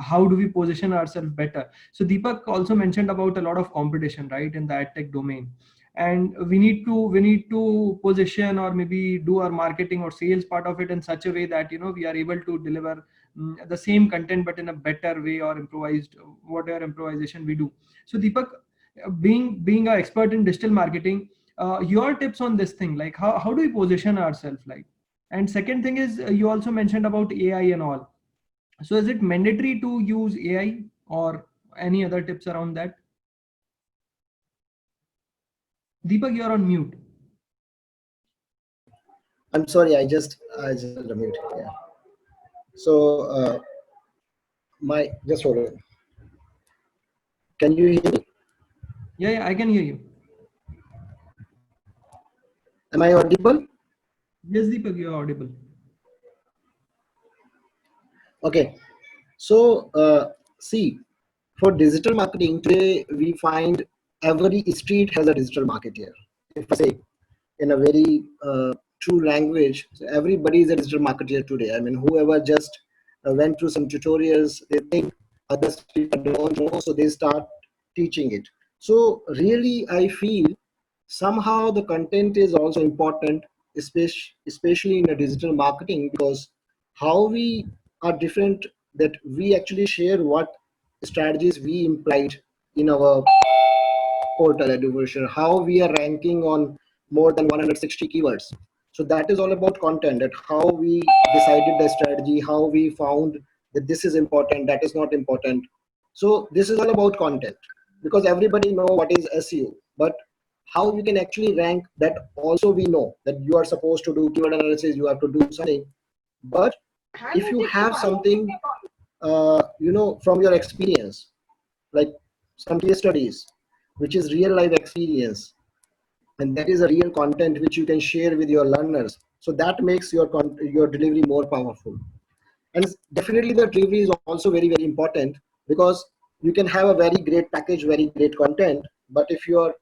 how do we position ourselves better? So Deepak also mentioned about a lot of competition, right, in the edtech domain. And we need to position or maybe do our marketing or sales part of it in such a way that, we are able to deliver the same content, but in a better way, or improvised, whatever improvisation we do. So Deepak, being an expert in digital marketing, your tips on this thing, like how do we position ourselves, like? And second thing is, you also mentioned about AI and all. So is it mandatory to use AI, or any other tips around that? Deepak, you're on mute. I'm sorry, I just unmute. Yeah. So just hold on. Can you hear me? Yeah, I can hear you. Am I audible? Yes, Deepak, you're audible. Okay. So see, for digital marketing today, we find every street has a digital marketer. If I say in a very true language, so everybody is a digital marketer today. I mean, whoever just went through some tutorials, they think others don't know, so they start teaching it. So really, I feel somehow the content is also important, especially in a digital marketing, because how we are different, that we actually share what strategies we implied in our portal Eduversion, how we are ranking on more than 160 keywords. So that is all about content, that how we decided the strategy, how we found that this is important, that is not important. So this is all about content, because everybody know what is SEO, but how you can actually rank, that also we know, that you are supposed to do keyword analysis, you have to do something. But if you have something from your experience, like some case studies, which is real life experience, and that is a real content which you can share with your learners, so that makes your delivery more powerful. And definitely the delivery is also very, very important, because you can have a very great package, very great content, but if your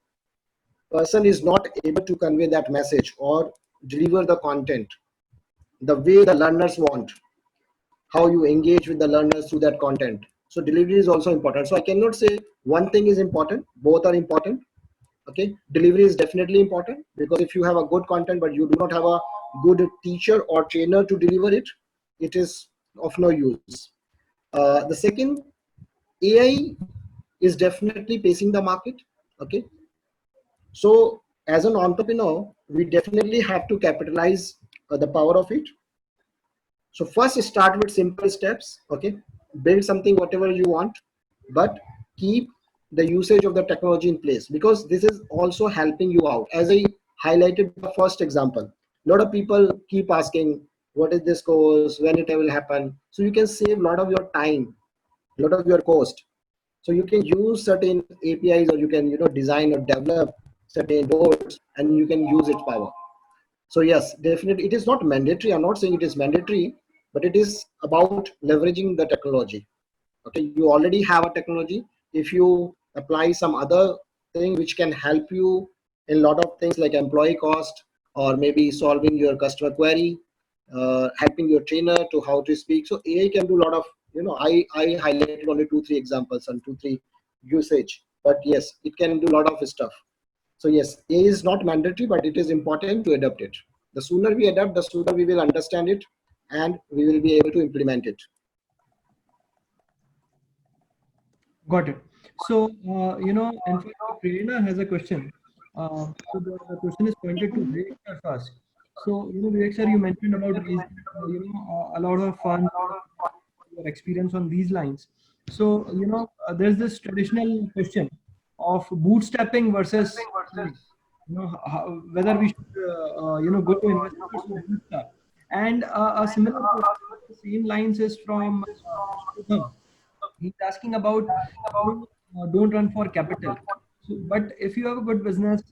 person is not able to convey that message or deliver the content the way the learners want, how you engage with the learners through that content, so delivery is also important. So I cannot say one thing is important, both are important. Okay, delivery is definitely important, because if you have a good content but you do not have a good teacher or trainer to deliver it, it is of no use. The second, AI is definitely pacing the market. Okay, so as an entrepreneur, we definitely have to capitalize the power of it. So first start with simple steps. Okay, build something whatever you want, but keep the usage of the technology in place, because this is also helping you out. As I highlighted the first example, A lot of people keep asking, what is this course, when it will happen? So you can save a lot of your time, a lot of your cost. So you can use certain APIs, or you can design or develop certain boards, and you can use its power. So yes, definitely, it is not mandatory. I'm not saying it is mandatory, but it is about leveraging the technology. Okay, you already have a technology. If you apply some other thing which can help you in a lot of things like employee cost, or maybe solving your customer query, helping your trainer to how to speak. So AI can do a lot of, I highlighted only 2-3 examples and 2-3 usage, but yes, it can do a lot of stuff. So yes, AI is not mandatory, but it is important to adopt it. The sooner we adapt, the sooner we will understand it, and we will be able to implement it. Got it. So, in fact, Prerna has a question. So the question is pointed to Vivek sir first. So, Vivek sir, you mentioned about raising, a lot of funds, your experience on these lines. So, there's this traditional question of bootstrapping versus, whether we should, go to investors or bootstrap. And a similar question, the same lines is from Shubham. He's asking about, don't run for capital. So, but if you have a good business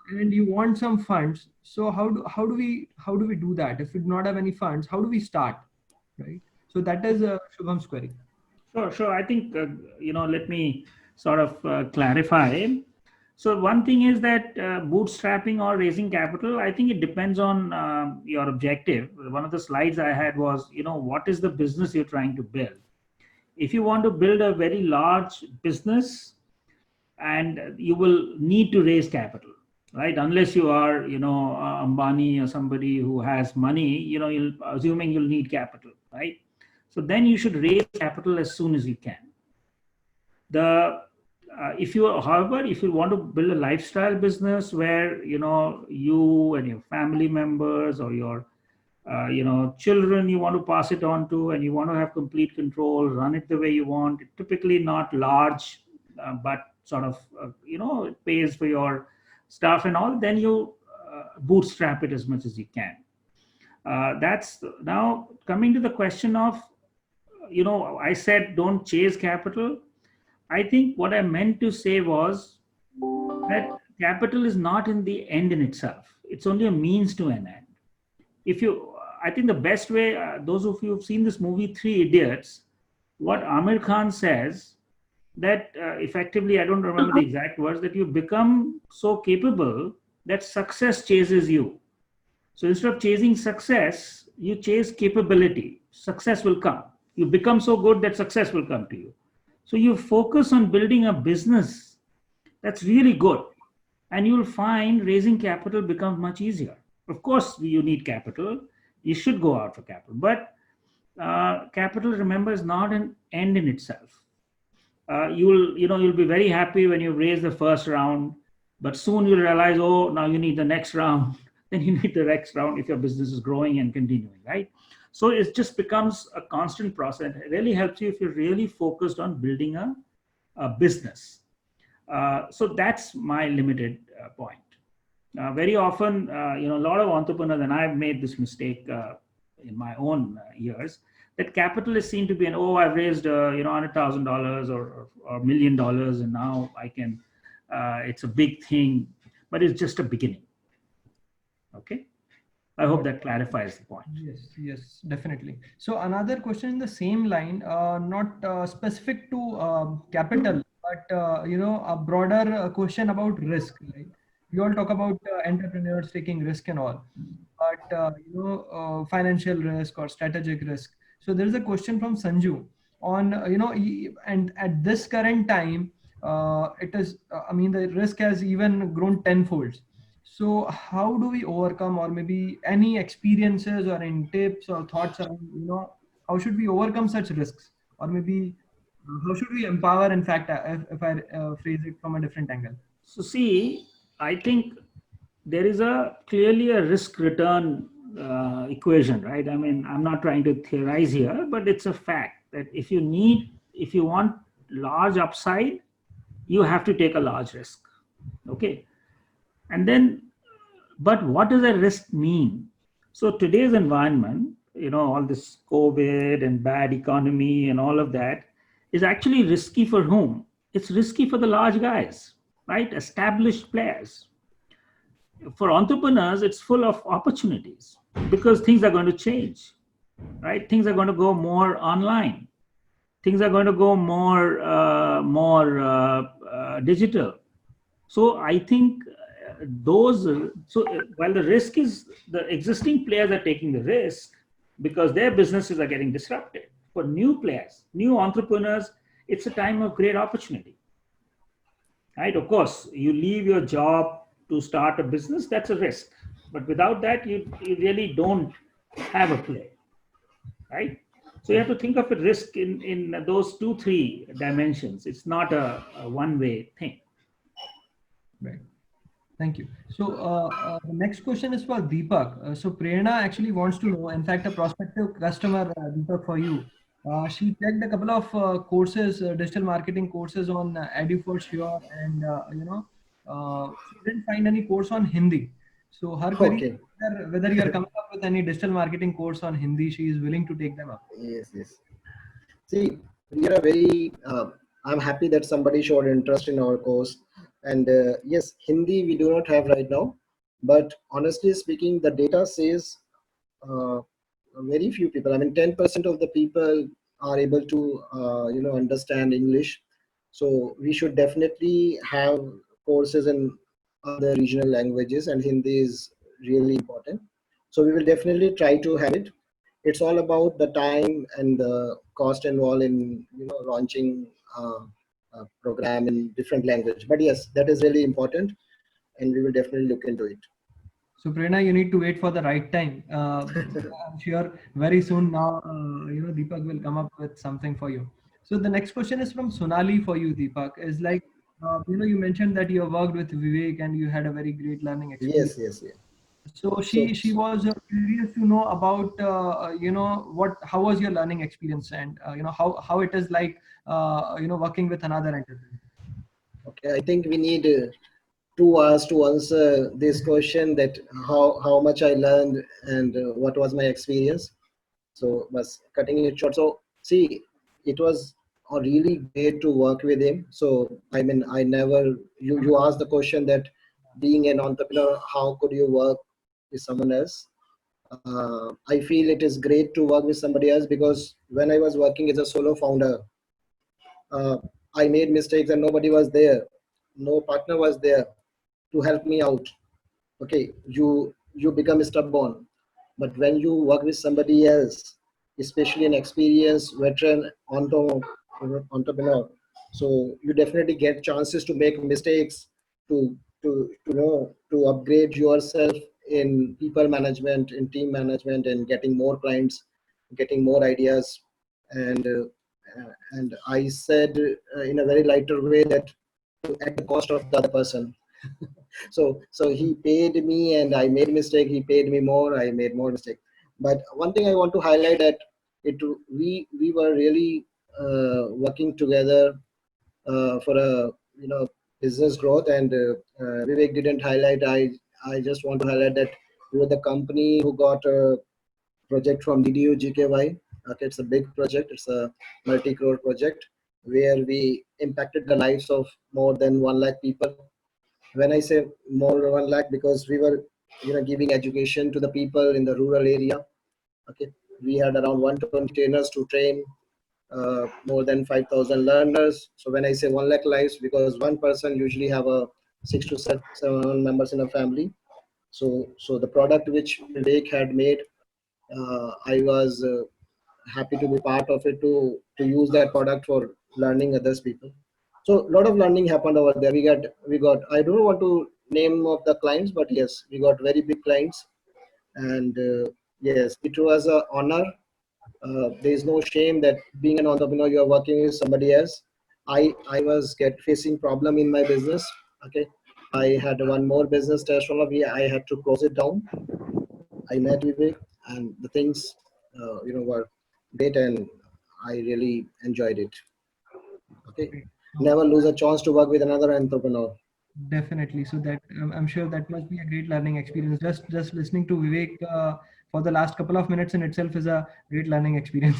and you want some funds, so how do we do that? If we do not have any funds, how do we start, right? So that is Shubham's query. Sure. I think, let me sort of clarify. So one thing is that bootstrapping or raising capital, I think it depends on your objective. One of the slides I had was, what is the business you're trying to build? If you want to build a very large business, and you will need to raise capital, right? Unless you are, Ambani or somebody who has money, assuming you'll need capital, right? So then you should raise capital as soon as you can. If you want to build a lifestyle business where, you and your family members or your children, you want to pass it on to, and you want to have complete control, run it the way you want, typically not large, but sort of, it pays for your stuff and all, then you bootstrap it as much as you can. That's now coming to the question of, I said don't chase capital. I think what I meant to say was that capital is not in the end in itself. It's only a means to an end. I think the best way, those of you who've seen this movie, Three Idiots, what Amir Khan says, that effectively, I don't remember the exact words, that you become so capable that success chases you. So instead of chasing success, you chase capability. Success will come. You become so good that success will come to you. So you focus on building a business that's really good, and you'll find raising capital becomes much easier. Of course, you need capital. You should go out for capital, but capital, remember, is not an end in itself. You'll be very happy when you raise the first round, but soon you'll realize, oh, now you need the next round. Then you need the next round if your business is growing and continuing, right? So it just becomes a constant process. It really helps you if you're really focused on building a business. So that's my limited point. Very often, a lot of entrepreneurs, and I've made this mistake in my own years, that capital is seen to be I've raised $100,000 or $1 million, and now I can. It's a big thing, but it's just a beginning. Okay, I hope that clarifies the point. Yes, definitely. So another question in the same line, not specific to capital, but a broader question about risk. Right? We all talk about entrepreneurs taking risk and all, but financial risk or strategic risk. So there is a question from Sanju on and at this current time, it is the risk has even grown tenfold. So how do we overcome, or maybe any experiences or any tips or thoughts around, how should we overcome such risks, or maybe how should we empower, in fact, if I phrase it from a different angle? So see, I think there is clearly a risk return equation, right? I mean, I'm not trying to theorize here, but it's a fact that if you want large upside, you have to take a large risk. Okay. And then, but what does a risk mean? So today's environment, all this COVID and bad economy and all of that is actually risky for whom? It's risky for the large guys, right? Established players. For entrepreneurs, it's full of opportunities because things are going to change, right? Things are going to go more online. Things are going to go more digital. So I think while the risk is the existing players are taking the risk because their businesses are getting disrupted. For new players, new entrepreneurs, it's a time of great opportunity, right? Of course, you leave your job to start a business, that's a risk. But without that, you really don't have a play, right? So you have to think of a risk in those 2-3 dimensions. It's not a one-way thing. Right. Thank you. So the next question is for Deepak. So Prerna actually wants to know, in fact, a prospective customer, Deepak, for you. She checked a couple of courses, digital marketing courses on EduForSure, and she didn't find any course on Hindi. So her query is whether you are coming up with any digital marketing course on Hindi, she is willing to take them up. Yes, yes. See, we are very, I'm happy that somebody showed interest in our course. And yes, Hindi we do not have right now. But honestly speaking, the data says very few people, I mean, 10% of the people are able to, understand English. So we should definitely have courses in other regional languages, and Hindi is really important. So we will definitely try to have it. It's all about the time and the cost involved in launching a program in different language. But yes, that is really important, and we will definitely look into it. So Prerna, you need to wait for the right time. I'm sure very soon now, Deepak will come up with something for you. So the next question is from Sonali for you, Deepak. Is like, you mentioned that you have worked with Vivek and you had a very great learning experience. Yes, yes, yes. So she was curious to know about how was your learning experience, and how it is like working with another entrepreneur. Okay, I think we need 2 hours to answer this question, that how much I learned and what was my experience. So was cutting it short. So see, it was really great to work with him. So I mean, I never, you asked the question that being an entrepreneur, how could you work with someone else? I feel it is great to work with somebody else, because when I was working as a solo founder, I made mistakes and nobody was there. No partner was there to help me out. Okay, you become stubborn, but when you work with somebody else, especially an experienced veteran entrepreneur, so you definitely get chances to make mistakes, to upgrade yourself in people management, in team management, and getting more clients, getting more ideas. And I said in a very lighter way that at the cost of the other person. So he paid me, and I made mistake. He paid me more. I made more mistake. But one thing I want to highlight, that we were really working together for a business growth. And Vivek didn't highlight. I just want to highlight that we were the company who got a project from DDU GKY. Okay, it's a big project. It's a multi-crore project where we impacted the lives of more than 1 lakh people. When I say more than 1 lakh, because we were giving education to the people in the rural area. Okay, we had around 120 trainers to train more than 5,000 learners. So when I say 1 lakh lives, because one person usually have a 6 to 7 members in a family. So the product which Vivek had made, I was happy to be part of it, to use that product for learning others people. So a lot of learning happened over there. We got I don't want to name of the clients, but yes, we got very big clients. And yes, it was an honor. There is no shame that being an entrepreneur, you are working with somebody else. I was facing problem in my business. Okay, I had one more business, Astrology. I had to close it down. I met Vivek, and the things were great, and I really enjoyed it. Okay, never lose a chance to work with another entrepreneur. Definitely. So that I'm sure that must be a great learning experience. Just listening to Vivek for the last couple of minutes in itself is a great learning experience.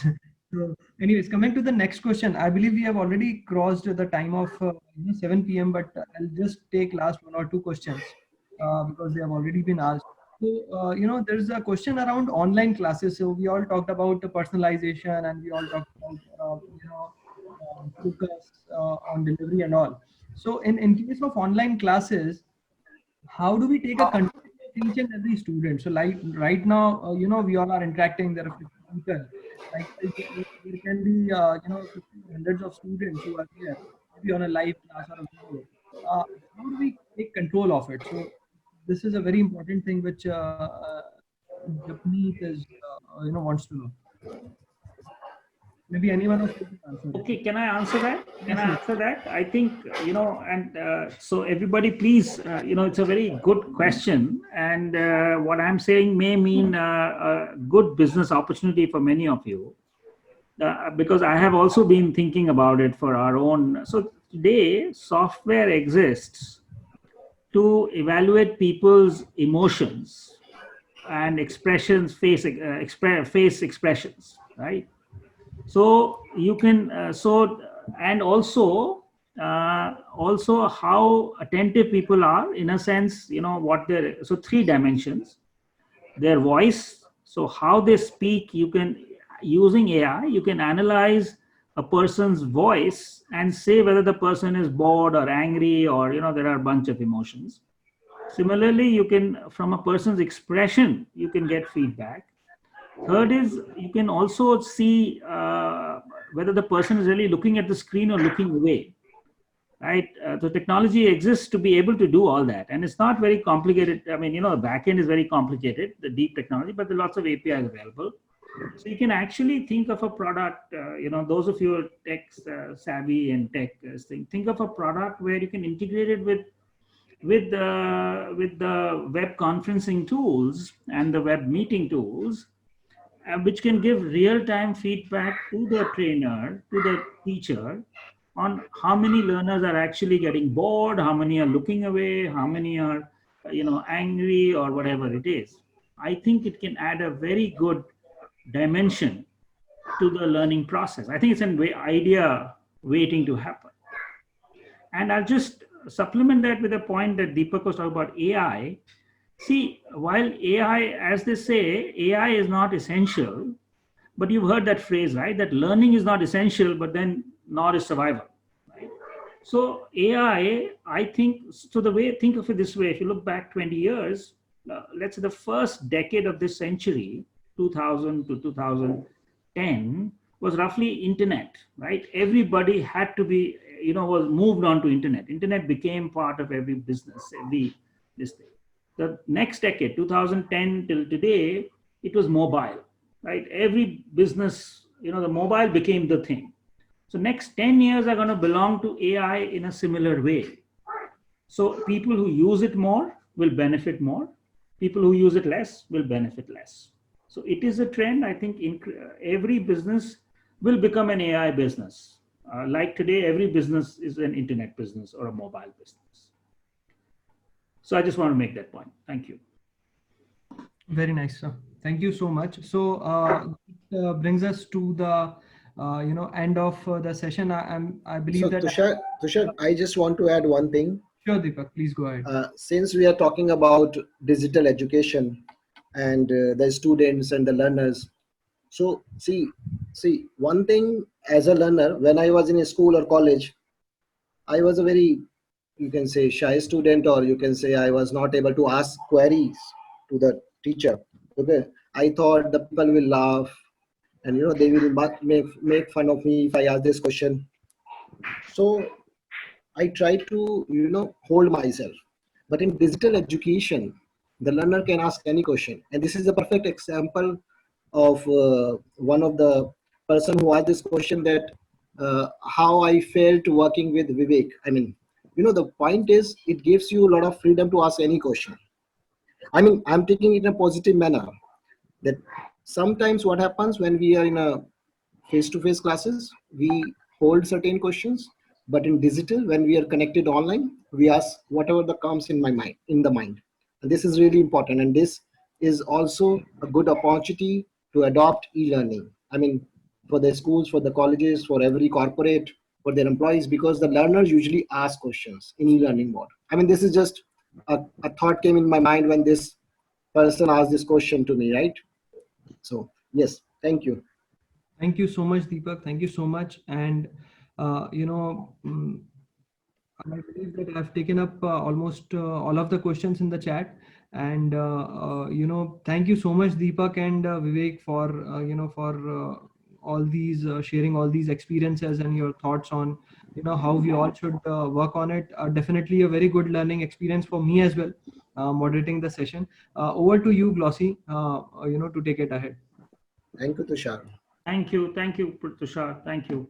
So anyways, coming to the next question, I believe we have already crossed the time of 7 p.m., but I'll just take last 1 or 2 questions because they have already been asked. So, there's a question around online classes. So we all talked about the personalization, and we all talked about, focus on delivery and all. So in case of online classes, how do we take a control of each and every student? So like right now, we all are interacting. There are 50 people. Like there can be, 50, hundreds of students who are there, maybe on a live class or a video. How do we take control of it? So this is a very important thing which Japneet is, wants to know. Maybe anyone of you can answer it. Okay, can I answer that? Can I Yes, answer that? I think, and so everybody, please, it's a very good question. And what I'm saying may mean a good business opportunity for many of you. Because I have also been thinking about it for our own. So today, software exists to evaluate people's emotions and expressions, face expressions, right? So you can and also how attentive people are, in a sense, what they're, so 3 dimensions: their voice, so how they speak. You can, using AI, you can analyze a person's voice and say whether the person is bored or angry, or there are a bunch of emotions. Similarly, you can, from a person's expression, you can get feedback. Third is, you can also see whether the person is really looking at the screen or looking away, right? The technology exists to be able to do all that, and it's not very complicated. I mean, the backend is very complicated, the deep technology, but there are lots of APIs available. So you can actually think of a product, those of you who are tech savvy and tech think of a product where you can integrate it with the web conferencing tools and the web meeting tools, which can give real-time feedback to the trainer, to the teacher, on how many learners are actually getting bored, how many are looking away, how many are, angry, or whatever it is. I think it can add a very good dimension to the learning process. I think it's an idea waiting to happen. And I'll just supplement that with a point that Deepak was talking about AI. See, while AI, as they say, AI is not essential, but you've heard that phrase, right? That learning is not essential, but then nor is survival, right? So AI, I think, so think of it this way: if you look back 20 years, let's say the first decade of this century, 2000 to 2010, was roughly internet, right? Everybody had to be, was moved on to internet. Internet became part of every business, this thing. The next decade, 2010 till today, it was mobile, right? Every business, the mobile became the thing. So next 10 years are going to belong to AI in a similar way. So people who use it more will benefit more. People who use it less will benefit less. So it is a trend. I think every business will become an AI business. Like today, every business is an internet business or a mobile business. So I just want to make that point. Thank you. Very nice, sir. Thank you so much. So it brings us to the end of the session. I believe so that Tushar, I just want to add one thing. Sure, Deepak, please go ahead. Since we are talking about digital education and the students and the learners, so see one thing, as a learner, when I was in a school or college, I was a very, you can say, shy student, or you can say I was not able to ask queries to the teacher. Okay, I thought the people will laugh, and they will make fun of me if I ask this question. So I try to hold myself. But in digital education, the learner can ask any question, and this is a perfect example of one of the person who asked this question, that how I felt working with Vivek. I mean, the point is, it gives you a lot of freedom to ask any question. I mean, I'm taking it in a positive manner, that sometimes what happens when we are in a face-to-face classes, we hold certain questions, but in digital, when we are connected online, we ask whatever that comes in the mind. And this is really important, and this is also a good opportunity to adopt e-learning. I mean, for the schools, for the colleges, for every corporate, for their employees, because the learners usually ask questions in e-learning mode. I mean, this is just a thought came in my mind when this person asked this question to me, right? So yes, thank you. Thank you so much, Deepak. Thank you so much. And I believe that I've taken up almost all of the questions in the chat. And thank you so much, Deepak and Vivek, for all these sharing all these experiences and your thoughts on how we all should work on it. Definitely a very good learning experience for me as well, moderating the session. Over to you, Glossy, to take it ahead. Thank you, Tushar. Thank you, Tushar. Thank you.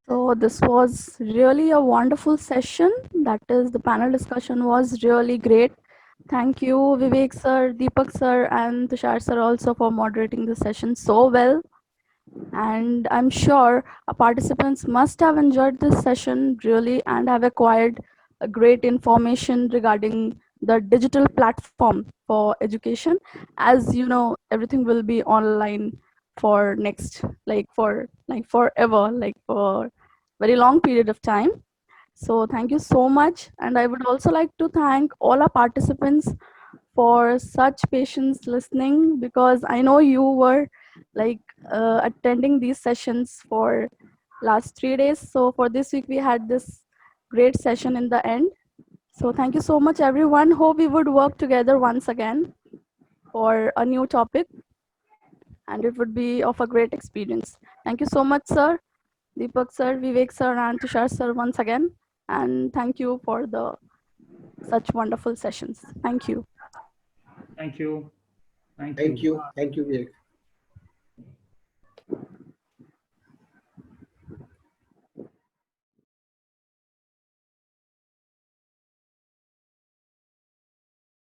So this was really a wonderful session. That is, the panel discussion was really great. Thank you, Vivek sir, Deepak sir, and Tushar sir also for moderating the session so well. And I'm sure our participants must have enjoyed this session really and have acquired a great information regarding the digital platform for education. As you know, everything will be online for next, for forever, for very long period of time. So thank you so much. And I would also like to thank all our participants for such patience listening, because I know you were attending these sessions for last 3 days. So for this week, we had this great session in the end. So thank you so much, everyone. Hope we would work together once again for a new topic, and it would be of a great experience. Thank you so much, sir, Deepak sir, Vivek sir, and Tushar sir once again. And thank you for the such wonderful sessions. Thank you. Thank you. Thank you, Vivek.